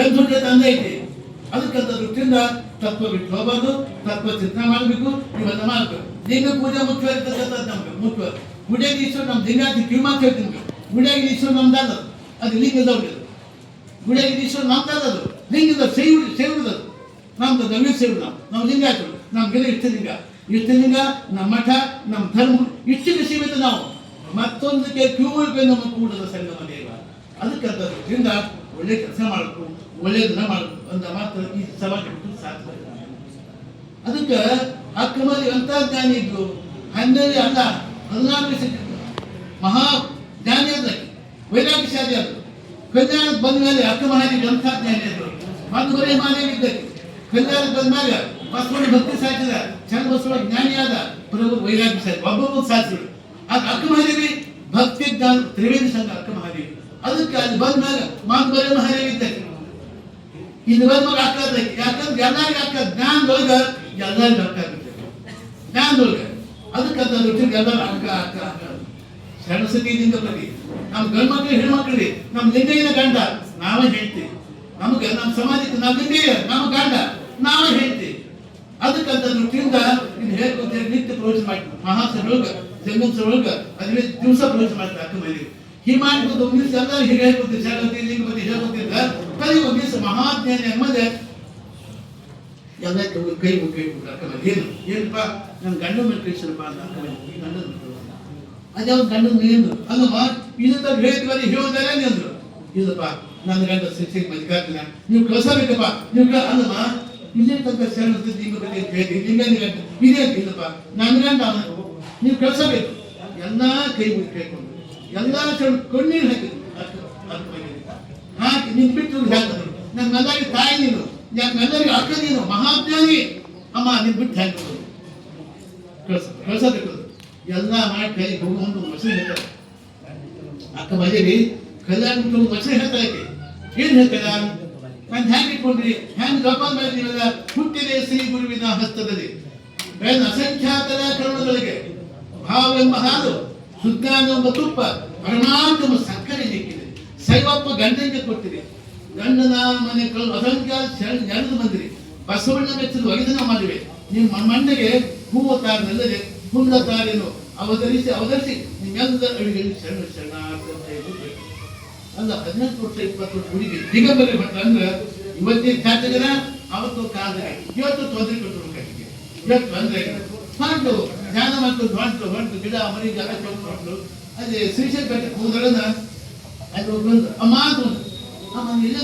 ಎಂದು ಹುಟ್ಟೆ ತಂದೆ ಐತಿ. ಅದಕ್ಕಂತ ದೃಷ್ಟಿಯಿಂದ ತತ್ವ ಬಿಟ್ಟು ಹೋಗ್ಬಾರ್ದು. ತತ್ವ ಚಿಂತನೆ ಮಾಡಬೇಕು, ಇವೆಲ್ಲ ಮಾಡಬೇಕು. ಲಿಂಗ ಪೂಜೆ ಮುಖ್ಯವಾಗಿರ್ತಕ್ಕಂಥದ್ದು ನಮ್ಗೆ ಮುಖ್ಯ. ಗುಡಿಯಾಗಿ ಈಶ್ವರ ನಮ್ಮ ಲಿಂಗಾತಿ ಕಿವಿಮಾತು ಹೇಳ್ತೀನಿ ನಿಮ್ಗೆ. ಗುಡಿಯಾಗಿ ಈಶ್ವರ ನಮ್ದಲ್ಲ, ಅದು ಲಿಂಗದವ್ರಿಗೆ. ಗುಡಿಯಾಗಿ ಈಶ್ವರ ನಮ್ದಲ್ಲದು, ಲಿಂಗದ ಸೇರುವುದು. ನಮ್ದು ನಮಗೆ ಸೇರುದು. ನಾವು ಲಿಂಗಾಯತರು, ನಮ್ಗೆಲ್ಲ ಇಷ್ಟಲಿಂಗ ಇಷ್ಟಲಿಂಗ ನಮ್ಮ ಮಠ ನಮ್ಮ ಧರ್ಮ ಇಷ್ಟಿಗೆ ಸೀಮಿತ. ನಾವು ಮತ್ತೊಂದಕ್ಕೆ ಕ್ಯೂಬೇಕು ನಮ್ಮ ಕೂಡದ ಸಂಗಮ ದೇವ. ಅದಕ್ಕಂತ ದೃಷ್ಟಿಯಿಂದ ಒಳ್ಳೆ ಕೆಲಸ ಮಾಡಬೇಕು, ಒಳ್ಳೆಯದನ್ನ ಮಾಡಬೇಕು ಅಂತ ಮಾತ್ರ ಈ ಸಮಾಜ ಸಾಧ್ಯ. ಅದಕ್ಕೆ ಅಕ್ರಮದಲ್ಲಿ ಅಂತ ಜ್ಞಾನಿ ಇದ್ದು 12 ಅಲ್ಲ 14 ವರ್ಷ ಮಹಾ ಜ್ಞಾನಿ ಆದ ವೈರಾಗ್ಯಶಾಲಿ ಆದರು. ಕಲ್ಯಾಣಕ್ಕೆ ಬಂದ ಮೇಲೆ ಅಕ್ರಮಹಾರಿ ಗ್ರಂಥ ಜ್ಞಾನಿ ಆದರು. ಮಧುಬರೇ ಮಾದೇವಿ ಇದ್ದಕ್ಕೆ ಕಲ್ಯಾಣಕ್ಕೆ ಬಂದ ಮೇಲೆ ಬಸವಣ್ಣ ಭಕ್ತಿ ಸಾಧಿಸಿದ, ಚಂದ ಬಸವ ಜ್ಞಾನಿ ಆದ, ಪ್ರಭು ವೈರಾಗ್ಯಶಾಲಿ ಒಬ್ಬೊಬ್ಬರು ಸಾಧಿಸಿದ್ರು. ಆಗ ಅಕ್ಕಮಹಾದೇವಿ ಭಕ್ತಿ ಜ್ಞಾನ ತ್ರಿವೇಣಿ ಸಂಘ ಅಕ್ಕಮಹಾದೇವಿ. ಅದಕ್ಕೆ ಅಲ್ಲಿ ಬಂದ ಮೇಲೆ ಮಧುಬರೇ ಮಹಾದೇವಿ ಇದ್ದಕ್ಕೆ ಇದು ಬಂದ ಆಗ್ತದೆ. ಯಾಕಂದ್ರೆ ಎಲ್ಲರಿಗೂ ಆಗ್ತದೆ. ಜ್ಞಾನದೊಳಗ ಎಲ್ಲರಿಗೂ ಅಕ್ಕ ಆಗುತ್ತೆ. ಜ್ಞಾನದೊಳಗ ಅದಕ್ಕಂತ ಎಲ್ಲರೂ ಅಕ್ಕ ಅಕ್ಕ ಅಕ್ಕ ಸರಸ್ವತಿ ಲಿಂಗ ಪ್ರತಿ ನಮ್ಮ ಗಂಡು ಮಕ್ಕಳು ಹೆಣ್ಮಕ್ಳಿಗೆ ನಮ್ಮ ಲಿಂಗಯ್ಯನ ಗಂಡ ನಾವೇ ಹೇಳ್ತೀವಿ. ನಮಗೆ ನಮ್ಮ ಸಮಾಜಕ್ಕೆ ನಾವು ಲಿಂಗಯ್ಯ ನಮ್ಮ ಗಂಡ ನಾವೇ ಹೇಳ್ತೀವಿ. ಅದಕ್ಕಂತ ದೃಷ್ಟಿಯಿಂದ ಇದು ಹೇಳ್ಕೊತ ನಿತ್ಯ ಪ್ರವಚನ ಮಾಡ್ತೀವಿ. ಮಹಾಸಭೆಯೊಳಗ ಜಂಗಮ ಸಭೆಯೊಳಗ ಅದೇ ದಿವಸ ಪ್ರವಚನ ಮಾಡ್ತಾರೆ. ಅಕ್ಕ ಮನೆಗೆ ಹೀಗೆ ಮಾಡ್ಬೋದು. ಒಂದು ದಿವಸ ಎಲ್ಲರೂ ಹೀಗೆ ಹೇಳ್ಕೊತೀವಿ. ಸರಸ್ವತಿ ಲಿಂಗ ಪ್ರತಿ ಹೇಳ್ಕೊತಿದ್ದ ಕಲಿ ಒಂದು ದಿವಸ ಮಹಾಜ್ಞಾನಿ ಅನ್ನೋದೇ ಎಲ್ಲ ಕೈ ಮುಗಿಬಿಟ್ಟು ಅಕ್ಕ ಮನೆ ಏನಪ್ಪ ನನ್ನ ಗಂಡ ಮೇಲೆ ಕಳಿಸಪ್ಪ ಅಂತ ಅಕ್ಕ ಮನೆ ಗಂಡ ಅದೇ ಅವ್ನ ಗಂಡ ಏನು ಅಲ್ಲಮ್ಮ ಇದನ್ನ ಹೇಳ್ತೀವಲ್ಲಿ ಹೇಳಿದಾರೆ ಅಂದ್ರು. ಇಲ್ಲಪ್ಪ ನನ್ನ ಗಂಡ ಶಿಕ್ಷೆ ಮಜ್ಗಾಗ್ತಾನೆ, ನೀವು ಕಳ್ಸಬೇಕಪ್ಪ. ನೀವು ಅಲ್ಲಮ್ಮ ಇಲ್ಲೇ ತನಕ ಸರಸ್ವತಿ ಲಿಂಗ ಪ್ರತಿ ಅಂತ ಹೇಳಿ ಲಿಂಗನ ಗಂಡ ಇದೇ ಅಂತ ಇಲ್ಲಪ್ಪ ನನ್ನ ಗಂಡ ನೀವು ಕಳ್ಸಬೇಕು. ಎಲ್ಲ ಕೈ ಮುಗಿ ಕೇಳ್ಕೊಂಡು ಎಲ್ಲ ಕಣ್ಣೀರು ಹಾಕಿದ್ರು. ಹಾಕಿ ನಿನ್ ಬಿಟ್ಟು ಹೇಳ್ತಾರೆ ನನ್ನೆಲ್ಲರಿಗೆ ತಾಯಿ ನೀನು, ನನ್ನೆಲ್ಲರಿಗೆ ಅಕ್ಕ ನೀನು, ಮಹಾಜ್ಞಾನಿ ಅಮ್ಮ ನಿನ್ ಬಿಟ್ಟು ಹಾಕಿದ್ರು ಕಳ್ಸಬೇಕು. ಎಲ್ಲ ಮಾಡಿ ಕೈ ಹೋಗುವಂತ ಮೊಸರು ಹೇಳ್ತಾರೆ. ಅಕ್ಕ ಮಜೇರಿ ಕಲ್ಯಾಣ ಮೊಸರು ಹೇಳ್ತಾ ಐತಿ. ಏನ್ ಹೇಳ್ತಾರ? ನಾನು ಹ್ಯಾಂಗ್ ಇಟ್ಕೊಂಡ್ರಿ, ಹ್ಯಾಂಗ್ ಜಪಾನ್ ಮಾಡಿದೀವಲ್ಲ, ಹುಟ್ಟಿದೆ ಶ್ರೀ ಗುರುವಿನ ಹಸ್ತದಲ್ಲಿ. ಅಸಂಖ್ಯಾತರ ಕರುಣಗಳಿಗೆ ಭಾವವೆಂಬ ಹಾಲು, ಸುಜ್ಞಾನವೆಂಬ ತುಪ್ಪ, ಪರಮಾತ್ಮ ಸಕ್ಕರೆ ಸಿಕ್ಕಿದೆ. ಸೈವಪ್ಪ ಗಂಡನಿಗೆ ಕೊಟ್ಟಿದೆ. ಗಂಡನ ಮನೆ ಅಸಂಖ್ಯಾತ ನೆರೆದು ಬಂದಿರಿ. ಬಸವಣ್ಣ ಮೆಚ್ಚಲು ಒಗೆದನ ಮಾಡಿವೆ. ನಿಮ್ಮ ಮಣ್ಣಿಗೆ ಹೂವು ತಾರನಲ್ಲದೆ ಹುಲ್ಲ ತಾರೇನು ಅವತರಿಸಿ ನಿಮ್ಮೆಲ್ಲರ ಅಡಿಗೆಯಲ್ಲಿ ಶರಣಾರ್ಥ ಅಲ್ಲ. 18 ವರ್ಷ 20 ವರ್ಷ ಹುಡುಗಿ ದಿಗಂಬರಿ ಭಟ್ಟ ಅಂದ್ರೆ ಇವತ್ತೇ ಚಾಚಗರ, ಅವತ್ತು ಕಾದ್ರೆ ಇವತ್ತು ತೊಂದರೆ ಕೊಟ್ಟರು. ಇವತ್ತು ಅಂದ್ರೆ ಹೊಂಟು ಜ್ಞಾನ ಮತ್ತು ಹೊಂಟು ಗಿಡ ಮರಿ ಜಾಗ ಹೊಂಟು ಅದೇ ಶ್ರೀಶೈಲ ಬೆಟ್ಟ ಕೂದಲನ್ನ ಅದು ಬಂದು ಅಮ್ಮ ಅಂತ ಅಮ್ಮ ಇಲ್ಲ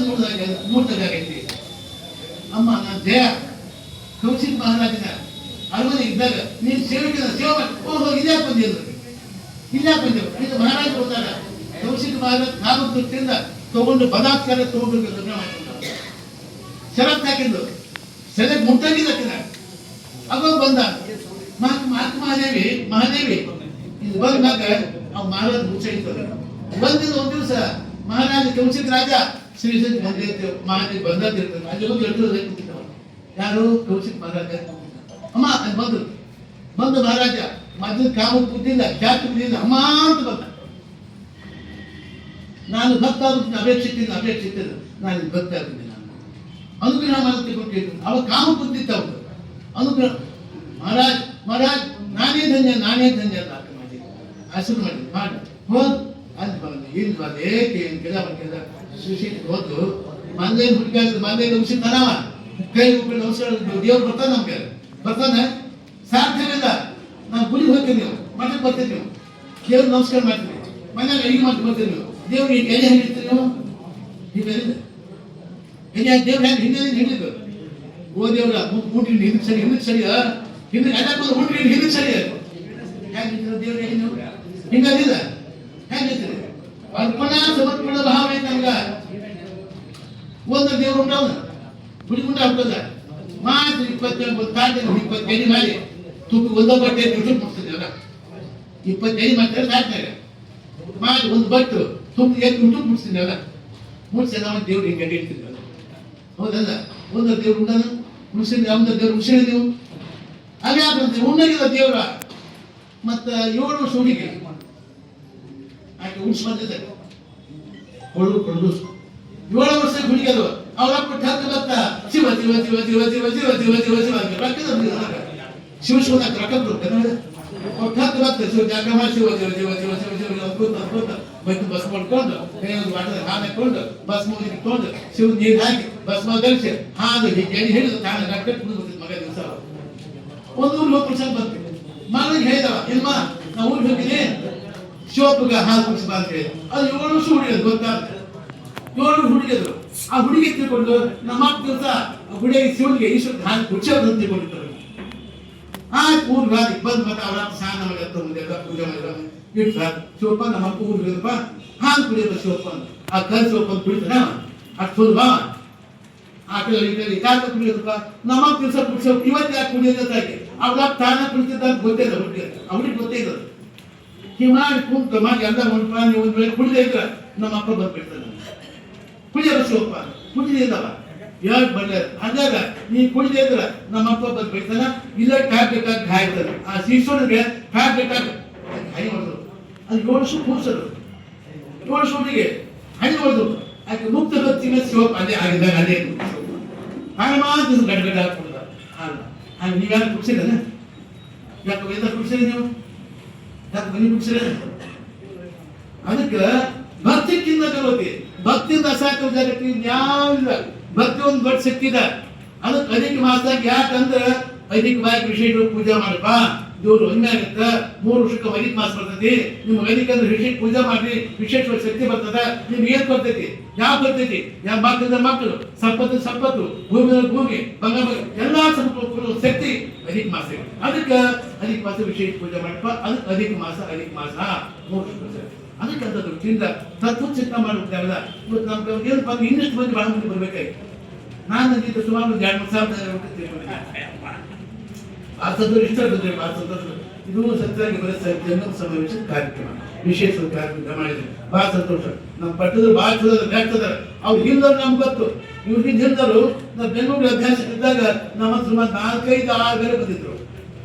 ನೋಡ್ದಾಗೈತಿ. ಅಮ್ಮ ನಾನು ದೇಹ ಕೌಶಿಕ್ ಮಹಾರಾಜನ ಅರಮನೆ ಇದ್ದಾಗ ನೀನು ಸೇವೆ ಮಾಡಿ ಓಹೋ ಇದ್ಯಾಕೆ ಬಂದಿಲ್ಲ ಇದ್ಯಾಕೆ ಬಂದೆವು ಇದು ಮಹಾರಾಜ ಹೋದಾಗ ಕೌಶಿಕ್ ಮಹಾರಾಜ ಕಾಮಕೃತಿಯಿಂದ ತಗೊಂಡು ಬಲಾತ್ಕಾರ ತಗೊಂಡು ಲಗ್ನ ಮಾಡ್ಕೊಂಡ ಶರತ್ ಹಾಕಿದ್ದು ಸೆಲೆಗೆ ಮುಟ್ಟಾಗಿದ್ದಕ್ಕಿನ ಅವಾಗ ಬಂದ ಮಹಾದೇವಿ ಇದು ಬಂದಾಗ ಅವ್ ಮಹಾರಾಜ ಮುಚ್ಚಿರ್ತದೆ. ಒಂದಿನ ಒಂದ್ ದಿವಸ ಮಹಾರಾಜ ಕೌಶಿಕ್ ರಾಜ ಶ್ರೀಶೈಲ ಮಹಾದೇವಿ ಬಂದಿರ್ತದೆ. ಅಲ್ಲಿ ಹೋಗಿ 2 ದಿವಸ ಕೂತಿದ್ದವ. ಯಾರು? ಕೌಶಿಕ್ ಮಹಾರಾಜ. ಅಮ್ಮ ಅಲ್ಲಿ ಬಂದು ಮಹಾರಾಜ ಮೊದಲು ಕಾಮಕ್ಕೆ ಕೂತಿಲ್ಲ, ಜಾತಿ ಕೂತಿಲ್ಲ, ಅಮ್ಮ ಅಂತ ಬಂದ. ನಾನು ಭಕ್ತ ಅಪೇಕ್ಷಿಸಿಲ್ಲ ನಾನು ಭಕ್ತ ಆಗ್ತೀನಿ. ನಾನು ಅನುಗ್ರಹ ಮಾಡುತ್ತೆ ಕೊಟ್ಟಿದ್ದು. ಅವ ಕಾಮ ಕೂತಿದ್ದ ಅವರು ಅನುಗ್ರಹ. ಮಹಾರಾಜ್ ನಾನೇ ಧನ್ಯ ಅಂತ ಅರ್ಥ ಮಾಡಿ ಹಸಿರು ಮಾಡಿ ಹೋದ್ ಅಂತ ಬಂದು ಇಲ್ಲಿ ಬಂದು ಏಕೆ ಕೆಲ ಸುಶೀಲ್ ಹೋದ್ದು ಮಂದೇನು ಹುಡುಗಾಗ್ತದೆ. ಮಂದೇನು ಉಸಿ ತನವ ಕೈ ಉಪ್ಪು ನಮಸ್ಕಾರ ದೇವ್ರು ಬರ್ತಾನೆ. ನಮ್ಗೆ ಬರ್ತಾನೆ ಸಾಧ್ಯವಿಲ್ಲ. ನಾವು ಗುಡಿಗೆ ಹೋಗ್ತೀವಿ, ನೀವು ಮಠಕ್ಕೆ ಬರ್ತೀವಿ, ನೀವು ದೇವ್ರು ನಮಸ್ಕಾರ ಮಾಡ್ತೀವಿ, ಮನೆಯಾಗ ಅಡಿಗೆ ಮಾಡ್ತೀವಿ ಬರ್ತೀವಿ. ನೀವು ದೇವ್ರಿಗೆ ಎಲೆ ಹಿಡಿತೀರಿ, ನೀವು ಹೀಗೆ ಎಲೆ ದೇವ್ರು ಹೆಂಗೆ ಹಿಡಿದು ಓ ದೇವ್ರ ಊಟ ಹಿಂದಕ್ಕೆ ಸರಿ ಹಿಂದಕ್ಕೆ ಅದಕ್ಕೆ ಊಟ ಹಿಂದಕ್ಕೆ ಸರಿ ಹೇಗಿದ್ರು ದೇವ್ರ ಹಿಂಗದಿಲ್ಲ ಹೇಗಿರ್ತೀರಿ. ಅರ್ಪಣಾ ಸಮರ್ಪಣ ಭಾವ ಐತೆ ನಮ್ಗ. ಒಂದು ದೇವ್ರು ಉಂಟವನ ಗುಡಿ ಗುಂಡ ಹಾಕೋದ ಮಾತ್ರ 20 ಕೆಜಿ ಮಾಡಿ ತುಪ್ಪ ಒಂದೋ ಬಟ್ಟೆ ಯೂಟ್ಯೂಬ್ ಮುಟ್ತಿದ್ದೇವಲ್ಲ 20 ಕೆಜಿ ಮಾಡ್ತಾರೆ ಸಾಕ್ತಾರೆ ಮಾಡಿ ಒಂದು ಬಟ್ಟು ತುಪ್ಪ ಯೂಟ್ಯೂಬ್ ಮುಟ್ತಿದ್ದೇವಲ್ಲ ಮುಟ್ಸಿ ನಾವು ದೇವ್ರು ಹಿಂಗೆ ಇಡ್ತಿದ್ದೇವಲ್ಲ. ಹೌದಲ್ಲ? ಒಂದು ದೇವ್ರು ಉಂಟಾನ ಮುಗಿಸಿದ್ರೆ ಯಾವ್ದು ದೇವ್ರು ಮುಗಿಸಿದ್ರೆ ನೀವು ಹಾಗೆ ಆಗ್ತಂತೆ ಉಣ್ಣಗಿಲ್ಲ ದೇವ್ರ. ಮತ್ತ 7 ವರ್ಷ ಹುಡುಗಿ ಆಕೆ ಉಡ್ಸ್ ಬಂದಿದೆ ಕೊಡು 7 ವರ್ಷ ಹುಡುಗಿ ಅದು ಅವಳಪ್ಪ ಠಕ್ ಬತ್ತ ಶಿವ ಶಿವ ಶಿವ ಶಿವ ಶಿವ ಶಿವ ಶಿವ ಶಿವ ಶಿವ ಶಿವ ಶಿವನಾಗ ರೊಕ್ಕ ಕೊಡ್ತಾರೆ. ಠಕ್ ಬತ್ತ ಶಿವ ಜಾಗ ಮಾಡಿ ಶಿವ ಶಿವ ಶಿವ ಶಿವ ಶಿವ ಶಿವ ಅನ್ಕೋತ ಬೈತು ಬಸ್ ಮಾಡ್ಕೊಂಡು ಕೈಯೊಂದು ವಾಟದ ಹಾಲು ಹಾಕೊಂಡು ಬಸ್ ಮುಗಿಕೊಂಡು ಶಿವ ನೀರು ಹಾಕಿ ಬಸ್ ಧರಿಸಿ ಹಾಲು ಎಣ್ಣೆ ಹಿಡಿದು ತಾನು ರೊಕ್ಕ ಕುಡಿದು ಮಗ ದಿವಸ ಒಂದು ಊರಿಗೆ ಹೋಗಿ ಪ್ರಸಂಗ ಬರ್ತೀವಿ. ಮಗನಿಗೆ ಹೇಳಿದವ ಇಲ್ಮ ನಾ ಊರಿಗೆ ಹೋಗಿನಿ ಶಿವಪ್ಪಗ ಹಾಲು ಕುಡಿಸಿ ಬಾ ಅಂತ ಹೇಳಿ. ಅದು 7 ವರ್ಷ ಹುಡುಗಿದ್ರು ಗೊತ್ತಾಗ್ತದೆ. 7 ವರ್ಷ ಹುಡುಗಿದ್ರು. ಆ ಹುಡುಗಿ ತಿಳ್ಕೊಂಡು ನಮ್ಮ ದಿವಸ ಹುಡುಗಿ ಶಿವನಿಗೆ ಈಶ್ವರ ಹಾಲು ಕುಡಿಸೋದು ಅಂತ ತಿಳ್ಕೊಂಡಿರ್ತಾರೆ. ಆ ಊರ್ ಬಾರಿ ಬಂದ್ ಮತ್ತೆ ಅವರ ಸ್ನಾನ ಮಾಡಿ ಮುಂದೆ ಪೂಜೆ ಮಾಡಿದ ಇಟ್ಟ ಶಿವಪ್ಪ ನಮ್ಮ ಅಪ್ಪ ಊರಿಗಪ್ಪ ಹಾಲು ಕುಡಿಯೋದು ಶಿವಪ್ಪ ಆ ಕಲ್ ಶಿವಪ್ಪ ಕುಡಿತಾನ ಅಷ್ಟು ಸುಲಭ ಆಟೋ ಕುಡಿಯೋದಪ್ಪ ನಮ್ಮ ದಿವಸ ಕುಡಿಸೋ ಇವತ್ತು ಯಾಕೆ ಕುಡಿಯೋದಾಗಿ ಅವ್ರ ತಾನ ಕುಡಿತಿದ್ದ ಅಂತ ಗೊತ್ತಿಲ್ಲ ಹುಡುಗಿ ಅವ್ರಿಗೆ ಗೊತ್ತೇ ಇರೋದು ಹಿಮಾಡಿ ಕುಂತು ಮಾಡಿ ಎಲ್ಲ ಒಂದು ನೀವು ಒಂದು ವೇಳೆ ಕುಡಿದೇ ಇದ್ರ ನಮ್ಮ ಅಪ್ಪ ಬಂದ್ಬಿಡ್ತಾನೆ ಕುಡಿಯೋದು ಶಿವಪ್ಪ ಕುಡಿದಿಲ್ಲವ ಯಾಕೆ ಬಂದ ಹಾಗಾಗ ನೀ ಕುಡಿದೇ ಇದ್ರ ನಮ್ಮ ಅಪ್ಪ ಬಂದ್ಬಿಡ್ತಾನ ಇಲ್ಲ ಕಾಯ್ಬೇಕಾಗಿ ಹಾಯ್ತಾರೆ. ಆ ಶಿಶುನಿಗೆ ಕಾಯ್ಬೇಕಾಗಿ ಹೈ ಹೊಡೆದ್ರು. ಅದು 7 ವರ್ಷ ಕೂರ್ಸರು 7 ವರ್ಷ ಹುಡುಗಿ ಹೈ ಹೊಡೆದ್ರು. ಆಕೆ ಮುಕ್ತ ಹೊತ್ತಿನ ಶಿವಪ್ಪ ಅದೇ ಆಗಿದ್ದಾಗ ಅದೇ ಹಾಗೆ ಮಾತ್ರ ಗಡ್ಗಡ ಹಾಕ್ಬಿಡ್ದ ಹಾಲು ಹಾಗೆ ನೀವ್ಯಾರು ಕುಡಿಸಿರೇನ ಯಾಕೆ ಎಲ್ಲ ಕುಡಿಸಿರಿ ನೀವು ಯಾಕೆ ಮನೆ ಕುಡಿಸಿರ ಅದಕ್ಕೆ ಭಕ್ತಿಕ್ಕಿಂತ ಕಲೋತಿ ಭಕ್ತಿಯಿಂದ ಅಸಾಧ್ಯ ಜಗತ್ತಿನ ಯಾವಿಲ್ಲ. ಭಕ್ತಿ ಒಂದು ದೊಡ್ಡ ಸಿಕ್ಕಿದ ಅದಕ್ಕೆ ಅಧಿಕ ಮಾಸ ಯಾಕಂದ್ರೆ ಅಧಿಕವಾಗಿ ವಿಶೇಷ ಪೂಜೆ ಮಾಡಪ್ಪ ದೇವ್ರು ಒಮ್ಮೆ ಆಗತ್ತ 3 ವರ್ಷಕ್ಕೆ ಅಧಿಕ ಮಾಸ ಬರ್ತೈತಿ. ನಿಮ್ಮ ಅಧಿಕ ಅಂದ್ರೆ ವಿಶೇಷ ಪೂಜೆ ಮಾಡ್ರಿ ವಿಶೇಷವಾಗಿ ಶಕ್ತಿ ಬರ್ತದ. ನಿಮ್ಗೆ ಏನ್ ಬರ್ತೈತಿ ಯಾವ ಬರ್ತೈತಿ ಯಾವ ಮಕ್ಕಳು ಸಂಪತ್ತು ಭೂಮಿ ಬಂಗಾರ ಎಲ್ಲಾ ಸಂಪತ್ತು ಶಕ್ತಿ ಅಧಿಕ ಮಾಸ. ಅದಕ್ಕೆ ಅಧಿಕ ಮಾಸ ವಿಶೇಷ ಪೂಜೆ ಮಾಡಪ್ಪ. ಅದಕ್ಕೆ ಅಧಿಕ ಮಾಸ 3 ವರ್ಷ ಅದಕ್ಕೆ ಅಂತ ದೃಷ್ಟಿಯಿಂದ ತತ್ವ ಚಿಂತ ಮಾಡ್ಬಿಡ್ತೇವಲ್ಲ. ಇವತ್ತು ನಮ್ಗೆ ಏನು ಬಂದು ಇನ್ನಷ್ಟು ಮಂದಿ ಬಹಳ ಮಂದಿ ಬರ್ಬೇಕಾಯ್ತು. ನಾನು ನಂದಿದ್ದ ಸುಮಾರು 2-3 ಸಾವಿರ ಇಷ್ಟ ಬಂದ್ರೆ ಇದು ಸತ್ಯಾಗಿ ಜನ್ಮ ಸಮಾವೇಶದ ಕಾರ್ಯಕ್ರಮ ವಿಶೇಷ ಕಾರ್ಯಕ್ರಮ ಮಾಡಿದ್ರು. ಬಹಳ ಸಂತೋಷ. ನಮ್ಮ ಪಟ್ಟದ್ರು ಬಹಳ ಚಲೋ ಹೇಳ್ತಿದಾರೆ. ಅವ್ರು ಹಿಂದರು ನಮ್ಗೆ ಗೊತ್ತು. ಇವ್ರಿಗೆ ಹಿಂದರು ನಾವು ಬೆಂಗಳೂರು ಅಭ್ಯಾಸ ಇದ್ದಾಗ ನಮ್ಮ ಸುಮಾರು 4-5-6 ಬೇರೆ ಬಂದಿದ್ರು.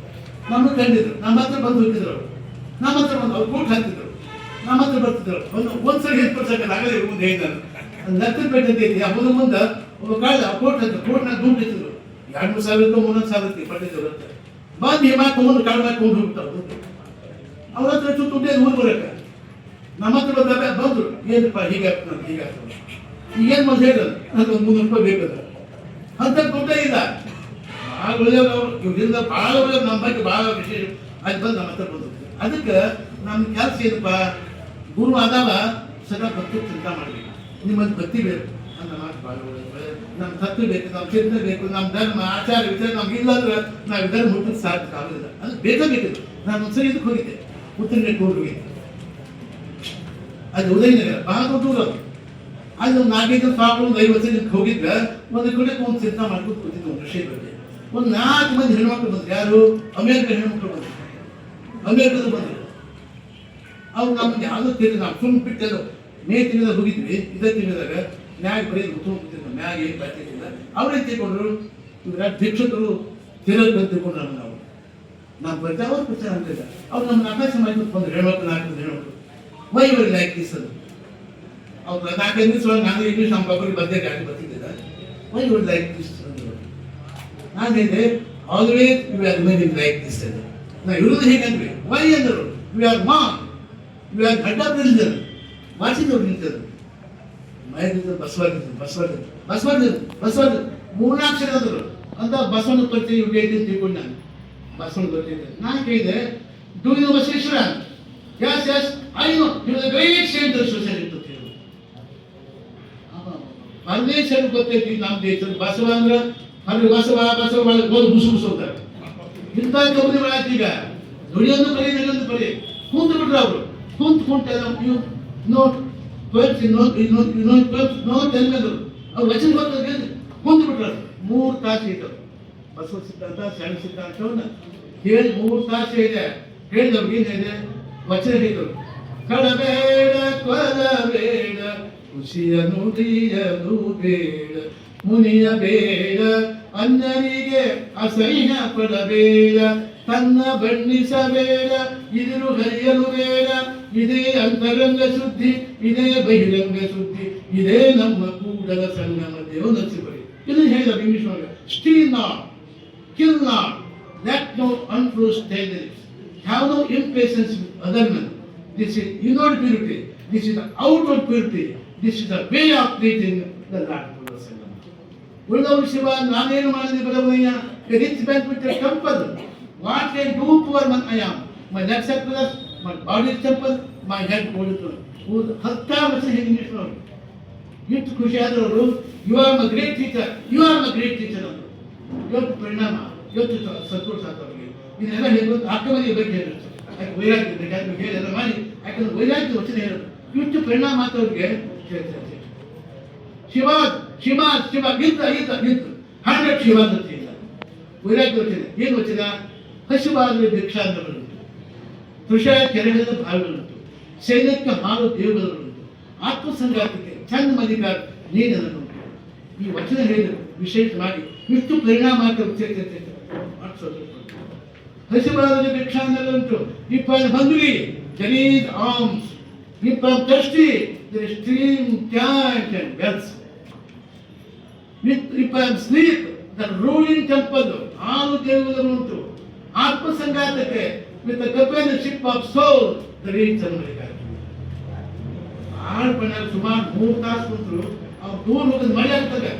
ನಮ್ಮನ್ನು ಕಂಡಿದ್ರು, ನಮ್ಮ ಹತ್ರ ಬಂದು ಹೋಗಿದ್ರು ಅವರು, ನಮ್ಮ ಹತ್ರ ಬಂದು ಅವ್ರು ಕೋಟ್ ಹಾಕ್ತಿದ್ರು, ನಮ್ಮ ಹತ್ರ ಬರ್ತಿದ್ರು. ಒಂದ್ಸರಿ ಹೆಲ್ಪ್ ಆಗಲೇ ಮುಂದೆ ಹೇಳಿದ್ರು ಲಕ್ಕದ ಪೇಟೆ ಅಂತ ಐತಿ, ಆ ಮುಂದೆ ಒಬ್ಬ ಕಾಳ ಕೋಟ್ ಅಂತ ಕೋಟ್ನಾಗ ದುಡ್ಡು ಇಟ್ಟಿದ್ರು, 2-3 ಸಾವಿರಕ್ಕೆ 300 ಸಾವಿರಕ್ಕೆ ಪಟ್ಟಿದ್ರು ಅಂತ ಬಂದು ಹಿಮ ತಗೊಂಡು ಕಾಳು ಹಾಕೊಂಡು ಹೋಗ್ಬಿಡ್ತಾವ. ಅವ್ರ ಹತ್ರ ದುಡ್ಡೇ ಊರು ಬರೋಕೆ ನಮ್ಮ ಹತ್ರ ಬಂದಾಗ ಬಂದ್ರು, ಏನಪ್ಪ ಹೀಗಾಗ್ತದೆ ಹೀಗಾಗ್ತದೆ ಈಗೇನು ಬಂದು ಹೇಳೋದು ನನಗೆ ಒಂದು 300 ರೂಪಾಯಿ ಬೇಕದ ಅಂತ ದುಡ್ಡೇ ಇಲ್ಲ. ಭಾಳ ಒಳ್ಳೆಯವ್ರು ಅವರು, ಇವರಿಂದ ಭಾಳ ಒಳ್ಳೆಯವ್ರು, ನಮ್ಮ ಬಗ್ಗೆ ಭಾಳ ವಿಶೇಷ ಅಲ್ಲಿ ಬಂದು ನಮ್ಮ ಹತ್ರ ಬಂದು. ಅದಕ್ಕೆ ನಮ್ಮ ಕೆಲಸ ಏನಪ್ಪ, ಗುರು ಆದಾಗ ಸದಾ ಭಕ್ತಿ ಚಿಂತೆ ಮಾಡಬೇಕು, ನಿಮ್ಮಲ್ಲಿ ಭಕ್ತಿ ಬೇಕು ಅಂತ ಮಾತು ಭಾಳ ಒಳ್ಳೆಯದು. ನಮ್ಮ ತತ್ವ ಬೇಕು, ನಮ್ಮ ಚಿಂತನೆ ಬೇಕು, ನಮ್ಮ ಧರ್ಮ ಆಚಾರ ವಿಚಾರ ನಮ್ಗೆ ಇಲ್ಲಾಂದ್ರೆ ನಾವು ಇದರ ಮುಟ್ಟಕ್ಕೆ ಸಾಧ್ಯ ಆಗೋದಿಲ್ಲ. ಅದು ಬೇಕೇ ಬೇಕಿತ್ತು. ನಾನು ಒಂದ್ಸರಿ ಇದಕ್ಕೆ ಹೋಗಿದ್ದೆ, ಉತ್ತರ ಹೋಗಿದ್ದೆ, ಅದು ಉದಯನಗರ ಬಹಳ ದೊಡ್ಡ ಊರು. ಅಲ್ಲಿ ಒಂದು 4-5 ಸಾವಿರ 5 ವರ್ಷಕ್ಕೆ ಹೋಗಿದ್ರೆ ಒಂದು ಕಡೆ ಒಂದು ಚಿಂತೆ ಮಾಡ್ಕೊಂಡು ಕೂತಿದ್ದೆ. ಒಂದು ವಿಷಯ ಬಗ್ಗೆ ಒಂದು 4 ಮಂದಿ ಹೆಣ್ಮಕ್ಳು ಬಂದ್ರು. ಯಾರು? ಅಮೇರಿಕ ಹೆಣ್ಮಕ್ಳು ಬಂದರು, ಅಮೇರಿಕದ ಬಂದರು. ಅವ್ರು ನಮ್ಗೆ ಯಾವುದೋ ತಿಳಿದು ನಾವು ಸುಮ್ಮನೆ ಬಿಟ್ಟೆಲ್ಲ ಮೇ ತಿಂಗಳ ಹೋಗಿದ್ವಿ. ಇದೇ ತಿಂಗಳದಾಗ ಮ್ಯಾಗ ಬರೀ ಕೂತಿದ್ದ ಮ್ಯಾಗ ಏನು ಬಾಕಿಲ್ಲ. ಅವ್ರೇನು ತಿಳ್ಕೊಂಡ್ರು, ಇವ್ರ ಭಿಕ್ಷಕರು ತಿರೋದು ಬಂದು ತಿಳ್ಕೊಂಡ್ರು. ನಾವು ಬರ್ತಾ ಅವ್ರು ಪ್ರಚಾರ ಅಂತಿದ್ದ. ಅವ್ರು ನಮ್ಗೆ ಆಕಾಶ ಮಾಡಿ ಬಂದ್ರು, ಹೆಣ್ಮಕ್ಳು 4 ಮಂದಿ ಹೆಣ್ಮಕ್ಳು. ವೈ ವರಿ ಲೈಕ್ ದಿಸ್ ಅದು ಅವ್ರು 4-5 ದಿವಸ ನಾನು ಇಂಗ್ಲೀಷ್ ನಮ್ಮ ಬಾಬರಿಗೆ ಬಂದೇ ಗಾಡಿ ಬರ್ತಿದ್ದ. ವೈ ವುಡ್ ಲೈಕ್ ದಿಸ್ ಅಂದರು. ನಾನು ಹೇಳಿದೆ always we are remaining like this ಅದು. ನಾವು ಇರೋದು ಹೇಗಂದ್ವಿ, ವೈ ಅಂದರು, we are ma'am, we are head of religion. Watching ಅವ್ರು ನಿಂತರು ಮೈದಿಂದ ಬಸವರ್ಧನ್ ಬಸವರ್ಧನ್ ಬಸವರ್ಧನ್ ಬಸವರ್ಧನ್ 3 ಅಕ್ಷರ ಅಂದರು ಅಂತ ಬಸವನ ಪರಿಚಯ ಇವ್ರಿಗೆ ಐತಿ ತಿಳ್ಕೊಂಡು ನಾನು ಬಸವನ ಗೊತ್ತಿದ್ದೆ. ನಾನು ಕೇಳಿದೆ, do you Basaveshwara? Yes, yes, I know. He was a great saint of society to tell. Parameshwara ಗೊತ್ತೈತಿ ನಮ್ಮ ದೇಶದ ಬಸವ ಅಂದ್ರೆ ಅಲ್ಲಿ ಬಸವ ಬಸವ ಗೋದು ಬುಸು ಅಂತಾರೆ. ಇಂಥ ಕಂಪನಿ ಮಾಡಾಯ್ತು. ಈಗ ನುಡಿಯೊಂದು ಬರೀ ನೆಲ್ಲೊಂದು ಬರೀ ಕುಂತು ಬಿಟ್ರು ಅವರು. ಕುಂತು ನೋಟ್ ತೆಲುಗರು ಅವ್ರು ವಚನ ಗೊತ್ತ ಕುಂತು ಬಿಟ್ರು. 3 ತಾಸು ಇತ್ತು ಬಸವ ಸಿದ್ಧಾಂತ ಶರಣ ಸಿದ್ಧಾಂತವನ್ನ ಹೇಳಿ 3 ತಾಸು ಇದೆ. ಹೇಳಿದವ್ರಿಗೆ ಏನು ಹೇಳಿದೆ, ವಚನ ಹೇಳಿದರು, ಕಳಬೇಡ ಕೊಲಬೇಡ ಖುಷಿಯ ನುಡಿಯಲು ಬೇಡ, ಮುನಿಯ ಬೇಡ ಅನ್ಯರಿಗೆ ಅಸಹ್ಯ ಪಡಬೇಡ, ತನ್ನ ಬಣ್ಣಿಸಬೇಡ ಇದಿರು ಹರಿಯಲು ಬೇಡ, ಇದೇ ಅಂತರಂಗ ಶುದ್ಧಿ, ಇದೇ ಬಹಿರಂಗ ಶುದ್ಧಿ, ಇದೇ ನಮ್ಮ ಕೂಡಲ ಸಂಗಮ ದೇವ ನರಸಿಂಹರಿ. ಇದನ್ನು ಹೇಳಿದ ಇಂಗ್ಲಿಷ್ ಒಳಗೆ, steal not, kill not, let no ಅನ್ಫ್ರೂಸ್ tenders, have no impatience with other men. This is inward purity. This is the outward purity. This is the way of treating the Lord. ಉಳಿದವರು ಶಿವ ನಾನೇನು ಮಾಡಿದೆ ಬರವಯ್ಯ, a rich man with a temple. What can do poor man I am? My legs are plus, my body is temple, my head goes to. 10 ವರ್ಷ ಇಂಗ್ಲಿಷ್ ನೋಡಿ ಎಷ್ಟು ಖುಷಿ ಆದವರು, you are my great teacher, you are my great teacher ಅಂದರು. ಇವತ್ತು ಪರಿಣಾಮ, ಇವತ್ತು ಸಂತೋಷ ಆಗ್ತವ್ರಿಗೆ. ಇದನ್ನೆಲ್ಲ ಹೇಳ್ಬೋದು, ಅಕ್ಕಮನೆ ಬಗ್ಗೆ ಹೇಳಿದ್ರು, ಯಾಕೆ ವೈರಾಗ್ಯ ಬೇಕಾದ್ರೆ ಹೇಳೆಲ್ಲ ಮಾಡಿ, ಯಾಕಂದ್ರೆ ವೈರಾಗ್ಯ ವಚನ ಹೇಳೋದು ಇಷ್ಟು ಪರಿಣಾಮ ಆಗ್ತವ್ರಿಗೆ. ಶಿವ ಶಿವ ಶಿವ ಗಿಂತ ಈತ ನಿಂತು 100 ಶಿವ ಅಂತ ಇಲ್ಲ. ವೈರಾಗ್ಯ ವಚನ ಏನು ವಚನ? ಹಸಿವಾಗಲಿ ಭಿಕ್ಷಾ ಅಂತ ಬರುವುದು, ತುಷಾರ ಕೆರೆಗಳ ಭಾಗಗಳುಂಟು, ಸೈನ್ಯಕ್ಕೆ ಹಾಲು ದೇವಗಳುಂಟು, ಆತ್ಮಸಂಘಾತಕ್ಕೆ ಚಂದ ಮದಿಗಾರ ನೀನನ್ನುಂಟು. ಈ ವಚನ ಹೇಳಿದರು ವಿಶೇಷವಾಗಿ ಇಷ್ಟು ಪರಿಣಾಮ ಹಸಿವಾಗಲಿ ಭಿಕ್ಷಾ ಅನ್ನಲ್ಲುಂಟು. If I am hungry, there is alms. If I am thirsty, there is stream, chant and wells. If I am asleep, the ruling temple, all ದೇವಗಳುಂಟು. ಆತ್ಮಸಂಘಾತಕ್ಕೆ with the companionship of soul, there is Chandrika. ಆಳ್ಪಣ ಸುಮಾರು 3 ತಾಸು ಕುಂತರು. ಅವ್ರು ದೂರ ಹೋಗೋದು ಮಳೆ ಆಗ್ತದೆ.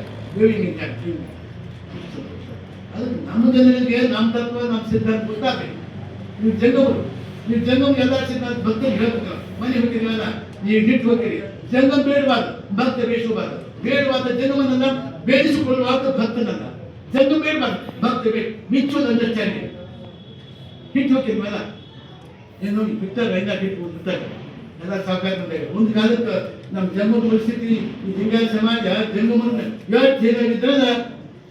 ಅದು ನಮ್ಮ ಜನರಿಗೆ ನಮ್ಮ ತತ್ವ ನಮ್ಮ ಸಿದ್ಧಾಂತ ಗೊತ್ತಾಗಬೇಕು. ನೀವು ಜಂಗಮರು, ನೀವು ಜಂಗಮ್ ಎಲ್ಲ ಸಿದ್ಧಾಂತ ಭಕ್ತರು ಹೇಳ್ಬೇಕು. ಮನೆ ಹೋಗಿರಲ್ಲ, ನೀವು ಬಿಟ್ಟು ಹೋಗಿರಿ. ಜಂಗಮ್ ಬೇಡಬಾರ್ದು, ಭಕ್ತ ಬೇಯಿಸಬಾರ್ದು. ಬೇಡವಾದ ಜಂಗಮನಲ್ಲ, ಬೇಡಿಸಿಕೊಳ್ಳುವಾದ ಭಕ್ತನಲ್ಲ. ಜಂಗಮ್ ಬೇಡಬಾರ್ದು, ಭಕ್ತ ಬೇಕು. ಮಿಚ್ಚೋದು ಅಂಡರ್ಸ್ಟ್ಯಾಂಡಿಂಗ್. ಹಿಟ್ಟು ಹೋಗಿರ್ವಲ್ಲ, ಏನು ಬಿಟ್ಟಾಗ ಎಲ್ಲ ಹಿಟ್ಟು ಬಿಟ್ಟಾಗ ಎಲ್ಲ ಸಾಕಾರ ಬಂದಾಗ ಒಂದು ಕಾಲಕ್ಕೆ ನಮ್ಮ ಜಂಗಮ ಪರಿಸ್ಥಿತಿ, ಈ ಲಿಂಗಾಯ ಸಮಾಜ ಜಂಗಮನ ಎಷ್ಟು ಹೇಗಾಗಿದ್ರಲ್ಲ,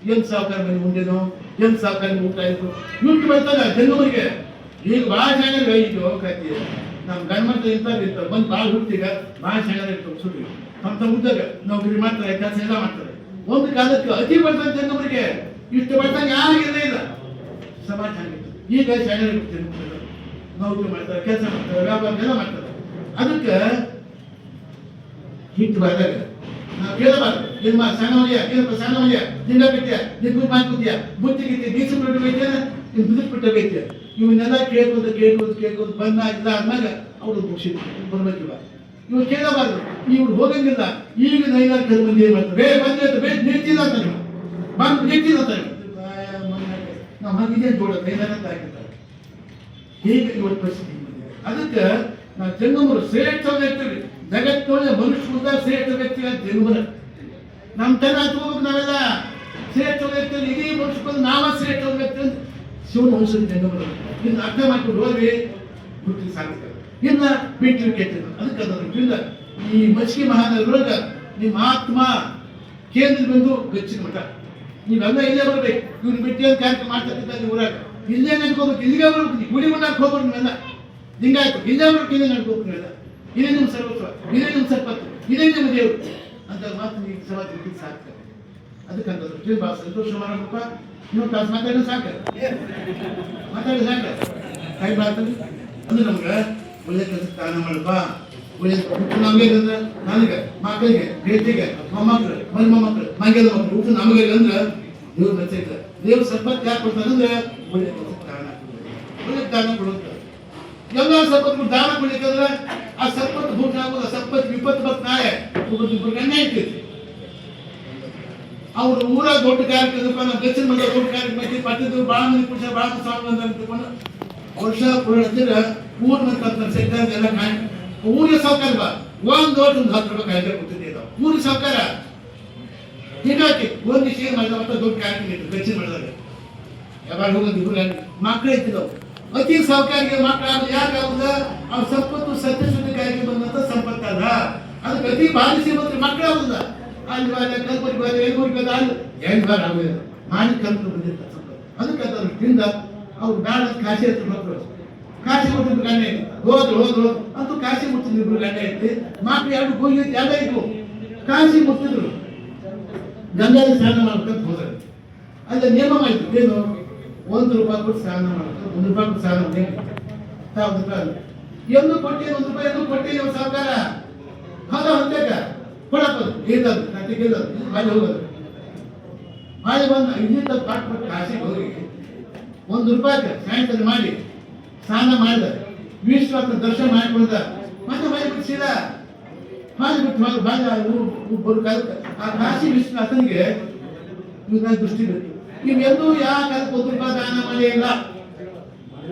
ಏನು ಸಾವುಕಾರ ಮನೆ ಉಂಡೇನೋ, ಏನು ಸಾವುಕಾರ ಊಟ ಆಯಿತು ಇಟ್ಟು ಬರ್ತಾಗ ಜಂಗಮರಿಗೆ. ಈಗ ಭಾಳ ಚೆನ್ನಾಗಿ ಇದು ಕತ್ತಿ ನಮ್ಮ ಗಂಡ್ಮಕ್ಳು ಇರ್ತಾರೆ ಬಂದು ಭಾಳ ಹುಟ್ಟಿಗ ಭಾಳ ಚೆನ್ನಾಗಿ ಇರ್ತಾರೆ. ಸುಟ್ಟಿ ತಮ್ಮ ಉದ್ದಾಗ ನೌಕರಿ ಮಾಡ್ತಾರೆ, ಕೆಲಸ ಎಲ್ಲ ಮಾಡ್ತಾರೆ. ಒಂದು ಕಾಲಕ್ಕೆ ಅತಿ ಬರ್ತಾರೆ ಜಂಗಮರಿಗೆ, ಇಷ್ಟು ಬರ್ತಾಗ ಯಾರಿಗೆಲ್ಲ ಇಲ್ಲ. ಸಮಾಜ ಚೆನ್ನಾಗಿತ್ತು. ಈಗ ಶಾಲೆ ನೌಕರಿ ಮಾಡ್ತಾರೆ, ಕೆಲಸ ಮಾಡ್ತಾರೆ, ವ್ಯಾಪಾರ ಎಲ್ಲ ಮಾಡ್ತಾರೆ. ಅದಕ್ಕೆ ಹಿಟ್ಟು ಬಂದಾಗ ನಾವು ಕೇಳಬಾರ್ದು. ನಿಮ್ಮ ಸಣ್ಣ ಮನೆಯ ಏನಪ್ಪ ಸಣ್ಣ ಮನೆಯ ದಿಂಡ ಬಿಟ್ಟಿಯ ನಿಂತು ಮಾಡ್ಕೊತೀಯ ಬುತ್ತಿ ಗಿತ್ತಿ ಬೀಸು ಬಿಟ್ಟು ಬೇಕಿಯ ನೀವು ಬಿದ್ದು ಬಿಟ್ಟು ಬೇಕಿಯ ಇವನ್ನೆಲ್ಲ ಕೇಳ್ಕೊಂಡು ಬಂದಾಗಿಲ್ಲ ಆದ್ಮೇಲೆ ಅವರು ಖುಷಿ ಬರ್ಬೇಕಿಲ್ಲ. ಇವ್ರು ಕೇಳಬಾರ್ದು. ಇವ್ರು ಹೋಗಂಗಿಲ್ಲ. ಈಗ ನೈನಾರು ಕೆಲವು ಮಂದಿ ಏನ್ ಮಾಡ್ತಾರೆ, ಬಂದ್ರೆ ನಿಂತಿಲ್ಲ ಅಂತ ನೀವು ಬಂದು ನಿಂತಿಲ್ಲ ಅಂತ ನಾವು ಹಾಗೆ ಜೋಡ ನೈನಾರ ಅಂತ ಹಾಕಿರ್ತಾರೆ. ಹೀಗೆ ಇವತ್ತು ಪರಿಸ್ಥಿತಿ ಬಂದಿದೆ. ಅದಕ್ಕೆ ನಾವು ಜಂಗಮರು ಶ್ರೇಷ್ಠ ವ್ಯಕ್ತಿ, ಜಗತ್ತೊಳಗೆ ಮನುಷ್ಯ ಶ್ರೇಷ್ಠ ವ್ಯಕ್ತಿ ಅಂತ ಜಂಗಮರ ನಮ್ಮ ತನ ಹತ್ಕೋಬೇಕು. ನಾವೆಲ್ಲ ಶ್ರೇಷ್ಠ ವ್ಯಕ್ತಿ, ಇಡೀ ಮನುಷ್ಯ ನಾವ ಶ್ರೇಷ್ಠ ವ್ಯಕ್ತಿ ಅಂತ ಶಿವನ ವಂಶದ ಜಂಗಮರ ಇನ್ನು ಅರ್ಥ ಮಾಡ್ಕೊಂಡು ಹೋದ್ರೆ ಗುರುತಿಗೆ ಸಾಧಿಸ್ತಾರೆ. ಇಲ್ಲ ಬಿಟ್ಟು ಕೆಟ್ಟಿಲ್ಲ. ಅದಕ್ಕೆ ಅದರಿಂದ ಈ ಮಚ್ಚಿಗೆ ಮಹಾನಗರೊಳಗ ನಿಮ್ಮ ಆತ್ಮ ಕೇಂದ್ರ ಬಂದು ಗಚ್ಚಿನ ಮಠ ನೀವೆಲ್ಲ ಇಲ್ಲೇ ಬರ್ಬೇಕು. ಇವ್ರು ಬಿಟ್ಟು ಅಂತ ಕಾರ್ಯಕ್ರಮ ಮಾಡ್ತಿದ್ದಾಗ ಊರಾಗ ಇಲ್ಲೇ ನಡ್ಕೋಬೇಕು, ಇಲ್ಲಿಗೆ ಬರ್ಬೇಕು. ಗುಡಿ ಮುಂಡಕ್ಕೆ ಹೋಗ್ಬೇಕು. ನೀವೆಲ್ಲ ಹಿಂಗಾಯ್ತು. ಇಲ್ಲೇ ಬರ್ಬೇಕು, ಇಲ್ಲೇ ನಡ್ಕೋಬೇಕು. ನೀವೆಲ್ಲ ಇದೇ ನಿಮ್ಮ ಸರ್ವಸ್ವ, ಇದೇ ನಿಮ್ಮ ಸಂಪತ್ತು, ಇದೇ ನಿಮ್ಮ ದೇವರು ಅಂತ ಮಾತು ನೀವು ಸಮಾಜ ಸಾಕ್ತಾರೆ. ಅದಕ್ಕಂತ ಭಾಳ ಸಂತೋಷ ಮಾಡಬೇಕ. ಇನ್ನೊಂದು ತಾಸು ಮಾತಾಡಿ ಸಾಕ ಕೈ ಮಾತಾಡಿ ಅಂದ್ರೆ ನಮ್ಗೆ ಒಳ್ಳೆ ಕೆಲಸ ದಾನ ಮಾಡಪ್ಪ. ಒಳ್ಳೆ ನಮಗೆ ಅಂದ್ರೆ ನನಗೆ ಮಕ್ಕಳಿಗೆ ಬೇಟಿಗೆ ಮೊಮ್ಮಕ್ಕಳು ಮೊಮ್ಮಕ್ಕಳು ಮಂಗೆದ ಮಕ್ಕಳು ಊಟ ನಮಗೆ ಅಂದ್ರೆ ದೇವ್ರು ಮೆಚ್ಚೈತೆ. ದೇವ್ರ ಸಂಪತ್ತು ಯಾಕೆ ಕೊಡ್ತಾನೆ ಅಂದ್ರೆ ಒಳ್ಳೆ ಕೆಲಸ ದಾನ ಒಳ್ಳೆ ದಾನ ಕೊಡುತ್ತೆ. ಎಲ್ಲ ಸಂಪತ್ತು ದಾನ ಕೊಡ್ಲಿಕ್ಕಂದ್ರೆ ಆ ಸಂಪತ್ತು ಭೂಮಿ ಆಗೋದು. ಆ ಸಂಪತ್ತು ವಿಪತ್ತು ಬತ್ ನಾಳೆ ಒಬ್ಬರು ಗಣ್ಯ ಇರ್ತೈತಿ. ಅವ್ರು ಊರಾಗ ದೊಡ್ಡ ಕಾರ್ಯಕ್ರಮ ನಾವು ದಕ್ಷಿಣ ಮಂಡ್ಯ ದೊಡ್ಡ ಕಾರ್ಯಕ್ರಮ ಪಟ್ಟದ್ದು ಭಾಳ ಮಂದಿ ಪುರುಷ ಭಾಳ ಸ್ವಾಮಿ ಅಂತ ತಿಳ್ಕೊಂಡು ವರ್ಷ ಪೂರ್ಣ ಹತ್ತಿರ ಊರ್ ಮಂದಿ ಸೆಕ್ಟರ್ ಎಲ್ಲ ಊರಿಗೆ ಸೌಕರ್ಯ ಬಾ ಒಂದು ವರ್ಷ 10 ರೂಪಾಯಿ ಕಾಯ್ದೆ ಕೊಡ್ತಿದ್ದೆ ನಾವು ಊರಿಗೆ ಸೌಕರ್ಯ. ಹೀಗಾಗಿ ಒಂದು ವಿಷಯ ಮಾಡಿದ ದೊಡ್ಡ ಕಾರ್ಯಕ್ರಮ ಇತ್ತು ದಕ್ಷಿಣ ಮಂಡ್ಯದಾಗ. ಯಾವಾಗ ಹೋಗೋದು ಮಕ್ಕಳು ಇತ್ತಿದ್ದವು ಅತಿ ಸೌಕರ್ಯ ಮಕ್ಕಳು ಯಾಕಾಗುದ ಅವ್ರ ಸಂಪತ್ತು ಸತ್ಯಶುದ್ಧಿಗಾಗಿ ಬಂದಂತ ಸಂಪತ್ತಲ್ಲ. ಅದಕ್ಕೆ ಅತಿ ಭಾರಿ ಶ್ರೀಮಂತರು ಮಕ್ಕಳು ಆಗುದ ಅಲ್ಲಿ ಕಲ್ಪನೆ ಬಾರಿ ಏನ್ಗೋರ್ಗದ ಅಲ್ಲಿ ಹೆಂಗ್ ಬಾರ ಆಗುದಿಲ್ಲ ಮಾಡಿ ಕಲ್ಪನೆ ಬಂದಿರ್ತಾರೆ ಸಂಪತ್ತು. ಅದಕ್ಕೆ ಅದರಿಂದ ಅವ್ರು ಬೇಡ ಕಾಶಿ ಹತ್ರ ಮಕ್ಕಳು ಕಾಶಿ ಮುಟ್ಟಿದ್ರು ಗಂಡ ಐತಿ ಹೋದ್ರು ಅಂತೂ ಕಾಶಿ ಮುಟ್ಟಿದ್ರು ಗಂಡ ಐತಿ ಮಕ್ಕಳು ಎರಡು ಹೋಗಿ ಎಲ್ಲ ಇದ್ವು ಕಾಶಿ ಮುಟ್ಟಿದ್ರು ಗಂಗಾದಿ ಸ್ನಾನ ಮಾಡ್ಕೊಂಡು ಹೋದ್ರೆ ಅಲ್ಲ ನಿಯಮ ಆಯ್ತು. ಏನು 1 ರೂಪಾಯಿ ಕೊಟ್ಟು ಸ್ನಾನ ಮಾಡ್ತಾರೆ, 1 ರೂಪಾಯಿ ಕೊಟ್ಟು ಸ್ನಾನ ಮಾಡಿ 1000 ರೂಪಾಯಿ ಎಂದು ಕೊಟ್ಟಿ 1 ರೂಪಾಯಿ ಎಂದು ಕೊಟ್ಟಿ ನೀವು ಸರ್ಕಾರ ಹೌದ ಹೊಂದೇಕ ಕೊಡಪ್ಪದು ಇಲ್ಲದು ನಟಿಗಿಲ್ಲ ಅಲ್ಲಿ ಹೋಗೋದು ಮಾಡಿ ಬಂದು ಇಲ್ಲಿಂದ ಪಾಟ್ಬಿಟ್ಟು ಕಾಶಿಗೆ ಹೋಗಿ 1 ರೂಪಾಯಿಗೆ ಸಾಯಂಕಾಲ ಮಾಡಿ ಸ್ನಾನ ಮಾಡಿದ ವಿಶ್ವಾಸ ದರ್ಶನ ಮಾಡಿಕೊಂಡ ಮತ್ತೆ ಮಾಡಿಬಿಟ್ಟು ಸೀದಾ ಮಾಡಿಬಿಟ್ಟು ಬರು ಕಾಲಕ್ಕೆ ಆ ಕಾಶಿ ವಿಶ್ವನಾಥನಿಗೆ ಇವ್ರ ದೃಷ್ಟಿ ಬೇಕು. ಇವೆಲ್ಲೂ ಯಾವ ಕಾಲಕ್ಕೆ 1 ರೂಪಾಯಿ ದಾನ ಮಾಡಿ ಇಲ್ಲ.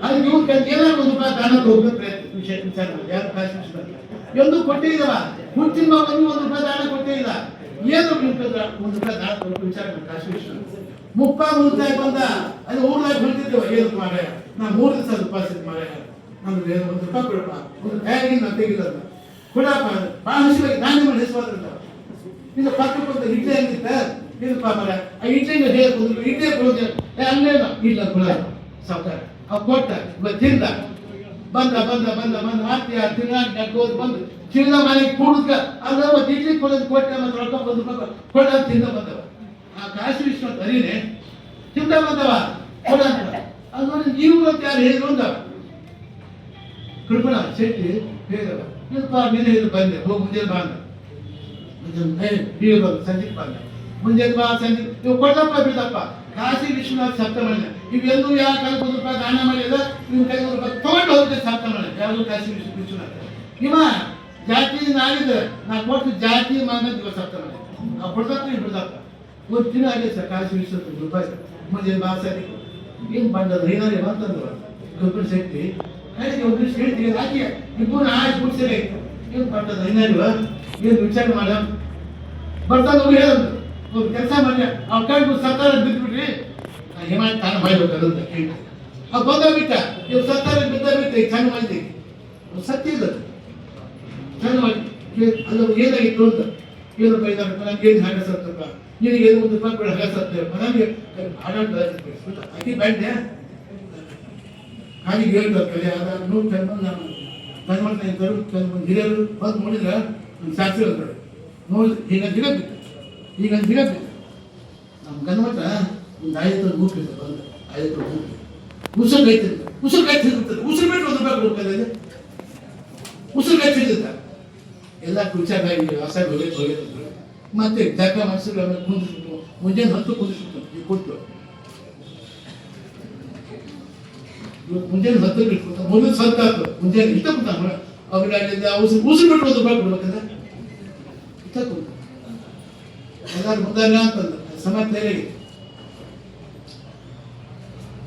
ಅದಕ್ಕೆ ಇವ್ರು ಏನಾದ್ರು 1 ರೂಪಾಯಿ ದಾನ ಹೋಗ್ಬೇಕು ವಿಚಾರ ಯಾರು ಕಾಶಿ ವಿಶ್ವನಾಥ ಎಂದು ಕೊಟ್ಟೇ ಇಲ್ಲವ ಹುಟ್ಟಿನ ಮಗನಿಗೆ 1 ರೂಪಾಯಿ ದಾನ ಕೊಟ್ಟೇ ಇಲ್ಲ. ಏನು 1 ರೂಪಾಯಿ ದಾನ ಕೊಟ್ಟು ವಿಚಾರ ಕಾಶಿ ವಿಶ್ವನಾಥ ಮುಪ್ಪಾಯಿ ಬಂದ ಅಲ್ಲಿ ಊರಾಗ ಹೊಂಟಿದ್ದೇವೆ. ಏನು ಮಾಡ ನಾ 3 ದಿವಸ ಉಪವಾಸ ಮಾಡ ನಮ್ಗೆ 1 ರೂಪಾಯಿ ಕೊಡಪ್ಪ ಒಂದು ಕೈಯಾಗಿಲ್ಲ ತೆಗಿಲ್ಲ ಕೊಡಪ್ಪ ಭಾಳ ಹಸಿವಾಗಿ ದಾನ ಮಾಡಿ ಹೆಸವಾದ್ರಂತ ಇದು ಪಕ್ಕ ಇಡ್ಲಿ ಅಂತಿತ್ತ ಏನಪ್ಪ ಮರ ಆ ಇಡ್ಲಿಂದ ಹೇಳ್ಕೊಂಡು ಇಡ್ಲಿ ಕೊಡೋದು ಅಲ್ಲೇನ ಇಲ್ಲ ಕೊಡ ಸಾವುಕಾರ ಅವ್ ಕೊಟ್ಟ ತಿಂದ ಬಂದ ಮತ್ತೆ ತಿಂಗಳು ಬಂದು ತಿಂದ ಮನೆಗೆ ಕೂಡುತ್ತ ಅಲ್ಲ ಒಂದು ಇಡ್ಲಿ ಕೊಡೋದು ಕೊಟ್ಟೆ ಮತ್ತೆ ರೊಕ್ಕ 1 ರೂಪಾಯಿ ಕೊಡ ತಿಂದ ಬಂದವ. ಆ ಕಾಶಿ ವಿಶ್ವನಾಥ ಹರಿನೇ ತಿಂದ ಬಂದವ ಕೊಡ ಅಂತ ಅದು ನೋಡಿ ನೀವು ಅಂತ ಯಾರು ಹೇಳಿದ್ರು ಅಂದವ ಕೃಪಣ ಶೆಟ್ಟಿ ಹೇಳಿದವ ಏನಪ್ಪ ನೀನೇ ಇದು ಬಂದೆ ಹೋಗಿ ಮುಂಜಾನೆ ಬಾ ಅಂದ ಸಂಜೆ ಬಂದ ಮುಂಜಾನೆ ಬಾ ಸಂಜೆ ನೀವು ಕೊಡಪ್ಪ ಬಿಡಪ್ಪ ಕಾಶಿ ವಿಶ್ವನಾಥ ಸಪ್ತಮಣ್ಣ ಇವೆಲ್ಲೂ ಯಾವ ಕಾಲಕ್ಕೆ 1 ರೂಪಾಯಿ ದಾನ ಮಾಡಿಲ್ಲ ನಿಮ್ಮ ಕೈ 1 ರೂಪಾಯಿ ತಗೊಂಡು ಹೋಗುತ್ತೆ ಸಪ್ತಮಣ್ಣ ಯಾವುದು ಕಾಶಿ ವಿಶ್ವನಾಥ ಇವ ಜಾತಿ ನಾಗಿದ್ರೆ ನಾ ಕೊಟ್ಟು ಜಾತಿ ಮಾಂಗ ಸಪ್ತಮಣ್ಣ ನಾವು ಕೊಡ್ದಪ್ಪ ನೀವು ಬಿಡ್ದಪ್ಪ 1 ದಿನ ಆಗಿದೆ ಸರ್ ಕಾಶಿ ವಿಶ್ವನಾಥ 1 ರೂಪಾಯಿ ಮುಂಜಾನೆ ಬಾ ಸರಿ ಏನು ಬಂದದ್ದು ಏನಾರೇ ಬಂತಂದ್ರು ಕಬ್ಬಿಣ ಶಕ್ತಿ ಕಡೆಗೆ ಒಂದು ನಿಮಿಷ ಹೇಳ್ತೀವಿ ಹಾಕಿ ಇಬ್ಬರು ಆಯ್ತು ಕೂಡ್ಸಲೇ ಏನು ಬಂದದ್ದು ಏನಾರಿವ ಏನು ವಿಚಾರ ಮಾಡ ಬರ್ತಾನೆ ಹೋಗಿ ಹೇಳೋದು ಒಂದು ಕೆಲಸ ಮಾಡಿ ಅವ್ರ ಕೈಗೂ ಸರ್ಕಾರ ಬಿದ್ದುಬಿಟ್ರಿ ಹೇಮಾಡಿ ತಾನ ಮಾಡ್ಬೇಕಂತ ಕೇಳಿ ಅವ್ ಬಂದೋಗ್ಬಿಟ್ಟ ಇವ್ ಸರ್ಕಾರ ಬಿದ್ದೋಗ್ಬಿಟ್ಟು ಚಂದ ಮಾಡಿದ್ವಿ ಸತ್ಯ ಇಲ್ಲ ಚಂದ ಮಾಡಿ ಅಲ್ಲ ಏನಾಗಿತ್ತು ಅಂತ ಏನು ಬೈದಾರ ನನಗೆ ಏನು ಹಾಗೆ ಸತ್ತಪ್ಪ ನಿನಗೆ ಏನು 1 ರೂಪಾಯಿ ಕೂಡ ಹಾಗೆ ಸತ್ತಪ್ಪ ನನಗೆ ಹಾಡಾಟ ಅತಿ ಬ್ಯಾಡ್ನೆ ಹಾಗೆ ಹೇಳ್ತಾರೆ ಕಲೆ ಅದ ನೋಡಿ ಚಂದ ನಾನು ಗಂಡ್ಮಂತ ಇದ್ದರು ಚಂದ ಹಿರಿಯರು ಬಂದು ನೋಡಿದ್ರೆ ಒಂದು ಸಾಕ್ಷಿ ಹೇಳ್ತಾರೆ ನೋಡಿ ಈಗ ಗಿಡ ಬಿತ್ತು ಈಗ ಗಿಡ ಬಿತ್ತು ನಮ್ಮ ಗಂಡ್ಮಂತ ಒಂದು 5 ಮೂಗಿತ್ತು ಬಂದು 5 ಮೂಗಿ ಉಸಿರು ಕೈ ತಿರುಗುತ್ತದೆ. ಉಸಿರು ಬಿಟ್ಟು 1 ರೂಪಾಯಿ ಕೊಡ್ಬೇಕಾದ್ರೆ ಉಸಿರು ಕೈ ತಿರುಗುತ್ತಾ ಎಲ್ಲ ಕುಚಾಗಿ ಹೊಸ ಹೋಗಿ ಮತ್ತೆ ಜಾಗ ಮನಸ್ಸುಗಳ ಕುಂದಿಸ್ಬಿಟ್ಟು ಮುಂಜಾನೆ 10 ಕುಂದಿಸ್ಬಿಟ್ಟು ಈಗ ಕೊಟ್ಟು ಮುಂಜಾನೆ 10 ಬಿಟ್ಬಿಟ್ಟು ಮೊದಲು ಸ್ವಲ್ಪ ಆಯ್ತು ಮುಂಜಾನೆ ಇಷ್ಟ ಕೊಟ್ಟ ಅವ್ರಿಗೆ ಉಸಿರು ಬಿಟ್ಟು 1 ರೂಪಾಯಿ ಕೊಡ್ಬೇಕಂದ್ರೆ ಇಷ್ಟ ಕೊಡ್ತಾರೆ ಎಲ್ಲಾರು ಮುಂದಾರ ಅಂತಂದ ಸಮಾಜ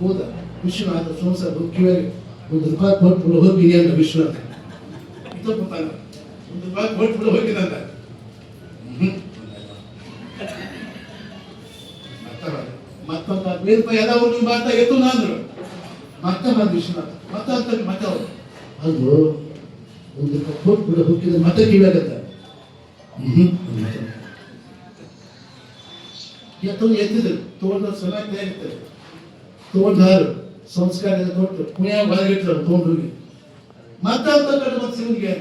ಹೋದ ವಿಶ್ವನಾಥ ಸಂಸಾರ ಕಿವಿಯಾಗಿ 1 ರೂಪಾಯಿ ಕೊಟ್ಬಿಡು ಹೋಗಿ ಅಂತ ವಿಶ್ವನಾಥ ಇಷ್ಟ ಕೊಟ್ಟಾಗ 1 ರೂಪಾಯಿ ಕೊಟ್ಬಿಡು ಹೋಗಿದಂತ ಮತ್ತೊಂದು 15 ರೂಪಾಯಿ ಎಲ್ಲ ಹೋಗಿ ಮಾತಾ ಎತ್ತು ಅಂದ್ರು ಮತ್ತೆ ಬಂದು ವಿಶ್ವನಾಥ ಮತ್ತೆ ಅವರು ಅದು 1 ರೂಪಾಯಿ ಕೊಟ್ಬಿಡು ಹೋಗಿದ ಮತ್ತೆ ಕಿವಿಯಾಗತ್ತ ಎತ್ತಿದ್ರು ತೋಟದ ಸಮಾಜ ಇರ್ತದೆ ತೋಟದಾರು ಸಂಸ್ಕಾರ ತೊಟ್ಟು ಪುಣ್ಯಾಗ ಒಳಗಿಟ್ರು ತೊಗೊಂಡೋಗಿ ಮತ್ತೆ ಶಿವನಿಗೆ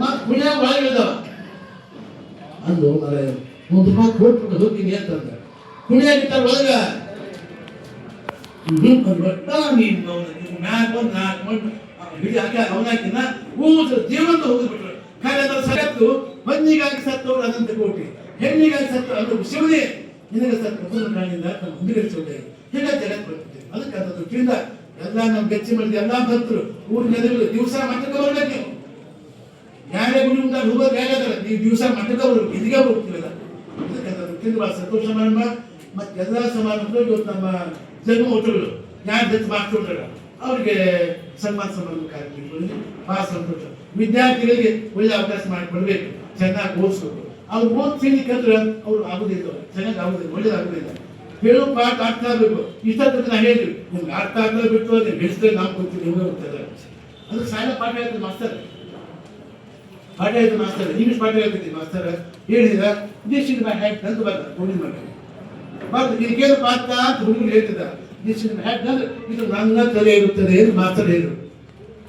ಮತ್ತೆ ಪುಣ್ಯಾಗ ಒಳಗಿದಾವ ಅಂದು ಮರ 1 ರೂಪಾಯಿ ಕೊಟ್ಬಿಟ್ಟು ಹೋಗ್ತೀನಿ ಅಂತಂದ ಪುಣ್ಯಾಗಿಟ್ಟಾರ ಒಳಗ ಅವನಾಕಿನ ಜೀವಂತ ಹೋಗಿಬಿಟ್ರು ಸತ್ತು ಮಂದಿಗಾಗಿ ಸತ್ತವ್ರು ಅನಂತ ಕೋಟಿ ಹೆಣ್ಣಿಗಾಗಿ ಸತ್ತು ಅದು ಶಿವನೇ ನಿನಗೆ ಸತ್ತು ಪ್ರಾಣಿಯಿಂದ ಹುಡುಗಿರಿಸೋದೆ ಹೀಗೆ ಜಗತ್ ಬರ್ತದೆ ಅದಕ್ಕೆ ಅದು ದೃಷ್ಟಿಯಿಂದ ಎಲ್ಲ ನಾವು ಬೆಚ್ಚಿ ಮಾಡಿದ ಎಲ್ಲ ಭಕ್ತರು ಊರಿನ ಜನಗಳು ದಿವಸ ಮಠಕ್ಕೆ ಬರ್ಬೇಕು ನೀವು ಯಾರೇ ಗುಡಿ ಮುಂದಾಗ ಹೋಗೋದು ಹೇಗಾದ್ರೆ ನೀವು ದಿವಸ ಮಠಕ್ಕೆ ಬರ್ಬೇಕು ಇದಿಗೆ ಹೋಗ್ತೀವಲ್ಲ ಅದಕ್ಕೆ ಅದು ದೃಷ್ಟಿಯಿಂದ ಭಾಳ ಸಂತೋಷ ಸಮಾರಂಭ ಮತ್ತೆ ಎಲ್ಲ ಸಮಾರಂಭಗಳು ಇವತ್ತು ನಮ್ಮ ಜನ್ಮ ಹೋಟೆಲ್ಗಳು ಯಾರು ಜೊತೆ ಮಾಡ್ಕೊಳ್ತಾರ ಅವ್ರಿಗೆ ಸನ್ಮಾನ ಸಮಾರಂಭ ಕಾರ್ಯಕ್ರಮಗಳಲ್ಲಿ ಭಾಳ ಸಂತೋಷ ವಿದ್ಯಾರ್ಥಿಗಳಿಗೆ ಒಳ್ಳೆ ಅವಕಾಶ ಮಾಡಿಕೊಡ್ಬೇಕು ಚೆನ್ನಾಗಿ ಓದಿಸ್ಬೇಕು ಅವ್ರು ಓದ್ಸಿಲಿಕ್ಕಂದ್ರೆ ಅವ್ರು ಆಗುದಿಲ್ಲ ಚೆನ್ನಾಗಿ ಆಗುದಿಲ್ಲ ಒಳ್ಳೇದಾಗುದಿಲ್ಲ ಹೇಳೋ ಪಾಠ ಅರ್ಥ ಆಗ್ಬೇಕು ಇಷ್ಟೊತ್ತಿಗೆ ನಾ ಹೇಳಿದ್ವಿ ನಿಮ್ಗೆ ಅರ್ಥ ಆಗ್ಲೇ ಬಿಟ್ಟು ಅದೇ ಬೆಳೆಸಿದ್ರೆ ನಾವು ಕೊಡ್ತೀವಿ ನಿಮಗೆ ಹೋಗ್ತದೆ ಅದಕ್ಕೆ ಸಾಲ ಪಾಠ ಹೇಳ್ತೀವಿ ಮಾಸ್ತರ್ ಪಾಠ ಹೇಳ್ತೀವಿ ಮಾಸ್ತರ್ ಇಂಗ್ಲೀಷ್ ಪಾಠ ಹೇಳ್ತೀವಿ ಮಾಸ್ತರ್ ಹೇಳಿದ ದಿಸ್ ಮೈ ಹ್ಯಾಟ್ ಅಂತ ಬರ್ತಾರೆ ಹುಡುಗಿ ಮಾಡಿ ಬರ್ದು ಇದಕ್ಕೇನು ಪಾಠ ಅಂತ ಹುಡುಗರು ಹೇಳ್ತಿದ್ದ ದಿಸ್ ಹ್ಯಾಟ್ ಅಂದ್ರೆ ಇದು ನನ್ನ ತಲೆ ಇರುತ್ತದೆ ಎಂದು ಮಾಸ್ತರ್ ಹೇಳಿದ್ರು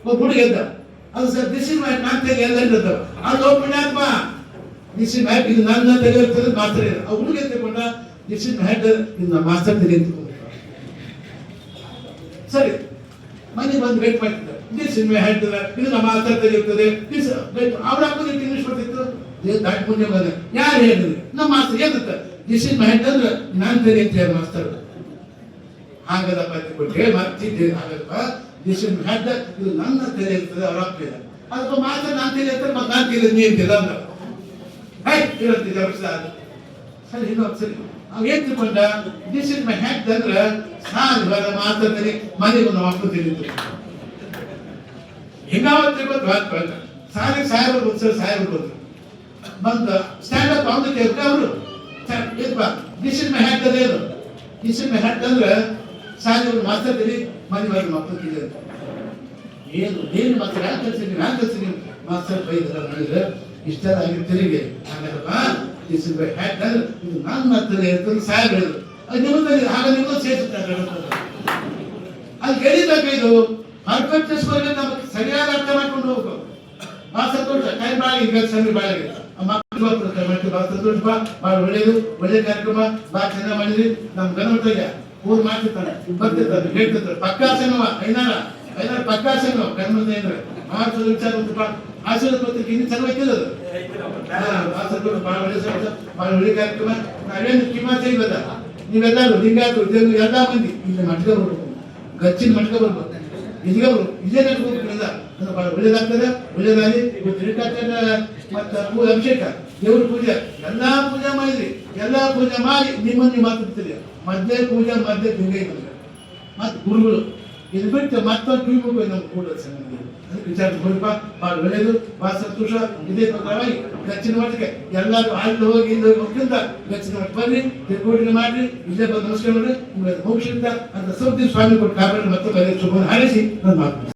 ಒಬ್ಬ ಹುಡುಗ ಎದ್ದ ಅದು ಸರ್ ದಿಸ್ ಮೈ ನನ್ನ ತಲೆ ಎಲ್ಲ ಇರ್ತದ ಅದು ಪುಣ್ಯಾತ್ಮ ದಿಸ್ ಹ್ಯಾಟ್ ಇದು ನನ್ನ ತಲೆ ಇರ್ತದೆ ಮಾಸ್ತರ್ ಹೇಳಿದ್ರು ಆ ಹುಡುಗ ಎತ್ತಕೊಂಡ ದಿಸ್ ಹ್ಯಾಟ್ ಇದು ಮಾಸ್ತರ್ ತಲೆ ಅಂತ ಸರಿ ಮನೆ ಬಂದು ವೇಟ್ ಮಾಡ್ತಿದ್ದ ದಿಸ್ ಹ್ಯಾಟ್ ಇದು ನಮ್ಮ ಮಾಸ್ತರ್ ತಲೆ ಇರ್ತದೆ ದಿಸ್ ಅವ್ರ ಹಾಕೋದು ಇಂಗ್ಲೀಷ್ ಬರ್ತಿತ್ತು ದಾಟ್ ಮುಂದೆ ಬಂದ ಯಾರು ಹೇಳಿದ್ರು ನಮ್ಮ ಮಾಸ್ತರ್ ಏನಂತ ದಿಸ್ ಹ್ಯಾಟ್ ಅಂದ್ರೆ ನಾನು ತಲೆ ಅಂತ ಹೇಳಿ ಮಾಸ್ತರ್ ಹಾಗದಪ್ಪ ಅಂತ ಕೊಟ್ಟು ಹೇಳಿ ಮಾಡ್ತಿದ್ದೆ ಹಾಗದಪ್ಪ ದಿಸ್ ಹ್ಯಾಟ್ ಇದು ನನ್ನ ತಲೆ ಇರ್ತದೆ ಅವ್ರ ಹಾಕಿಲ್ಲ ಅದಕ್ಕೆ ಮಾತ್ರ ನಾನು ತಲೆ ಇರ್ತಾರೆ ಮತ್ತೆ ನಾನು ತಲೆ ನೀ ಅಂತಿಲ್ಲ ಅಂದ ಹೇಳ್ತಿದ್ದೆ ವರ್ಷ ಸರಿ ಇನ್ನೊಂದು ಸರಿ ಅವ್ ಏನ್ ತಿಳ್ಕೊಂಡ ದಿಸ್ ಇಸ್ ಮೈ ಹ್ಯಾಟ್ ಅಂದ್ರೆ ಸಾಲ ಮಾತಾಡ್ತೀನಿ ಮನೆಗೆ ಒಂದು ಮಕ್ಕಳು ತಿಳಿದ್ರು ಹಿಂಗಾವತ್ತು ಗೊತ್ತು ಸಾಲಿಗೆ ಸಾಹೇಬರು ಬಂದು ಸಾಹೇಬರು ಬಂದ್ರು ಬಂದು ಸ್ಟ್ಯಾಂಡ್ ಅಪ್ ಅವನು ಕೇಳ್ಕ ಅವರು ದಿಸ್ ಇಸ್ ಮೈ ಹ್ಯಾಟ್ ಅಂದ್ರೆ ಏನು ದಿಸ್ ಇಸ್ ಮೈ ಹ್ಯಾಟ್ ಅಂದ್ರೆ ಸಾಹೇಬರು ಮಾತಾಡ್ತೀನಿ ಮನೆಗೆ ಮಕ್ಕಳು ತಿಳಿದ್ರು ಏನು ಮಾತ್ರ ಯಾಕೆ ಕಲ್ಸಿದ್ದೀನಿ ಮಾಸ್ತರ್ ಬೈದ್ರ ಮಾಡಿದ್ರೆ ಇಷ್ಟೆಲ್ಲ ಆಗಿ ತೆರಿಗೆ ಹಾಗಲ್ಲಪ್ಪ ದಿಸ್ ಇಸ್ ಮೈ ಹ್ಯಾಟ್ ಅಂದ್ರೆ ಇದು ನನ್ನ ತಲೆ ಇರ್ತದೆ ಸಾಹೇಬ್ ಹೇಳಿದ್ರು ಅದು ನಿಮ್ಮ ಆಗ ನಿಮ್ಮದು ಸೇರಿಸುತ್ತಾರೆ ಅದು ಹೇಳಿದಾಗ ಇದು ಪರ್ಫೆಕ್ಟ್ನೆಸ್ ಬಗ್ಗೆ ನಮಗೆ ಸರಿಯಾದ ಅರ್ಥ ಮಾಡ್ಕೊಂಡು ಹೋಗ್ಬೇಕು ಭಾಳ ಸಂತೋಷ ಕೈ ಬಾಳಿ ಈಗ ಸಮಯ ಬಾಳಿಗೆ ಮಕ್ಕಳು ಭಾಳ ಸಂತೋಷ ಭಾಳ ಒಳ್ಳೇದು ಒಳ್ಳೆ ಕಾರ್ಯಕ್ರಮ ಭಾಳ ಚೆನ್ನಾಗಿ ಮಾಡಿದ್ರಿ ನಮ್ಮ ಗಣಪತಿಗೆ ಊರು ಮಾಡ್ತಿರ್ತಾನೆ ಬರ್ತಿರ್ತಾರೆ ಹೇಳ್ತಿರ್ತಾರೆ ಪಕ್ಕಾಸನವ ಐನಾರ ಪಕ್ಕಾಸನ ಗಣಪತಿ ಅಂದ್ರೆ ಮಾಡ್ಸೋದು ವಿಚಾರ ಆಶೀರ್ವಾದ ಪತ್ರಿಕೆ ಇನ್ನು ಚೆನ್ನಾಗಿಲ್ಲ ಅದು ಭಾಳ ಒಳ್ಳೆ ಸಂತೋಷ ಭಾಳ ಒಳ್ಳೆ ಕಾರ್ಯಕ್ರಮ ನಾವೇನು ಕಿಮ್ಮತ್ತೆ ಇಲ್ಲದ ನೀವೆಲ್ಲರೂ ಲಿಂಗಾಯತು ಎಲ್ಲ ಮಂದಿ ಇಲ್ಲಿ ಮಟ್ಕ ಬರ್ಬೇಕು ಗಚ್ಚಿನ ಮಟ್ಕ ಬರ್ಬೇಕು ಇಲ್ಲಿಗೆ ಬರ್ಬೇಕು ಇಲ್ಲೇ ನಡ್ಕೋಬೇಕಿಲ್ಲ ಅದು ಭಾಳ ಒಳ್ಳೇದಾಗ್ತದೆ ಒಳ್ಳೇದಾಗಿ ಮತ್ತು ಅಭಿಷೇಕ ದೇವ್ರ ಪೂಜೆ ಎಲ್ಲಾ ಪೂಜೆ ಮಾಡಿದ್ರಿ ಎಲ್ಲಾ ಪೂಜೆ ಮಾಡಿ ನಿಮ್ಮನ್ನು ಮಾತಾಡ್ತೀರಿ ಮಧ್ಯೆ ಪೂಜೆ ಮಧ್ಯೆ ಲಿಂಗೈ ಬಂದ್ರೆ ಮತ್ತು ಗುರುಗಳು ಇದು ಬಿಟ್ಟು ಮತ್ತೊಂದು ಕಿವಿಬೇಕು ನಮ್ಮ ಕೂಡ ಅದಕ್ಕೆ ವಿಚಾರ ಹೋಗಪ್ಪ ಭಾಳ ಒಳ್ಳೇದು ಭಾಳ ಸಂತೋಷ ಇದೇ ಪ್ರಕಾರವಾಗಿ ಗಚ್ಚಿನ ಮಟ್ಟಕ್ಕೆ ಎಲ್ಲರೂ ಅಲ್ಲಿ ಹೋಗಿ ಇಲ್ಲಿ ಹೋಗಿ ಹೋಗ್ತಿಂತ ಗಚ್ಚಿನ ಮಟ್ಟ ಬರ್ರಿ ತಿರುಗೋಡಿನ ಮಾಡ್ರಿ ಇಲ್ಲೇ ಬಂದು ನಮಸ್ಕಾರ ಮಾಡ್ರಿ ನಿಮ್ಗೆ ಮೋಕ್ಷ ಅಂತ ಅಂತ ಸೌದಿ ಸ್ವಾಮಿ ಕೊಟ್ಟು ಕಾಪಾಡಿ ಮತ್ತೆ ಶುಭವನ್ನು ಹಾರಿಸಿ ನನ್ನ ಮಾತು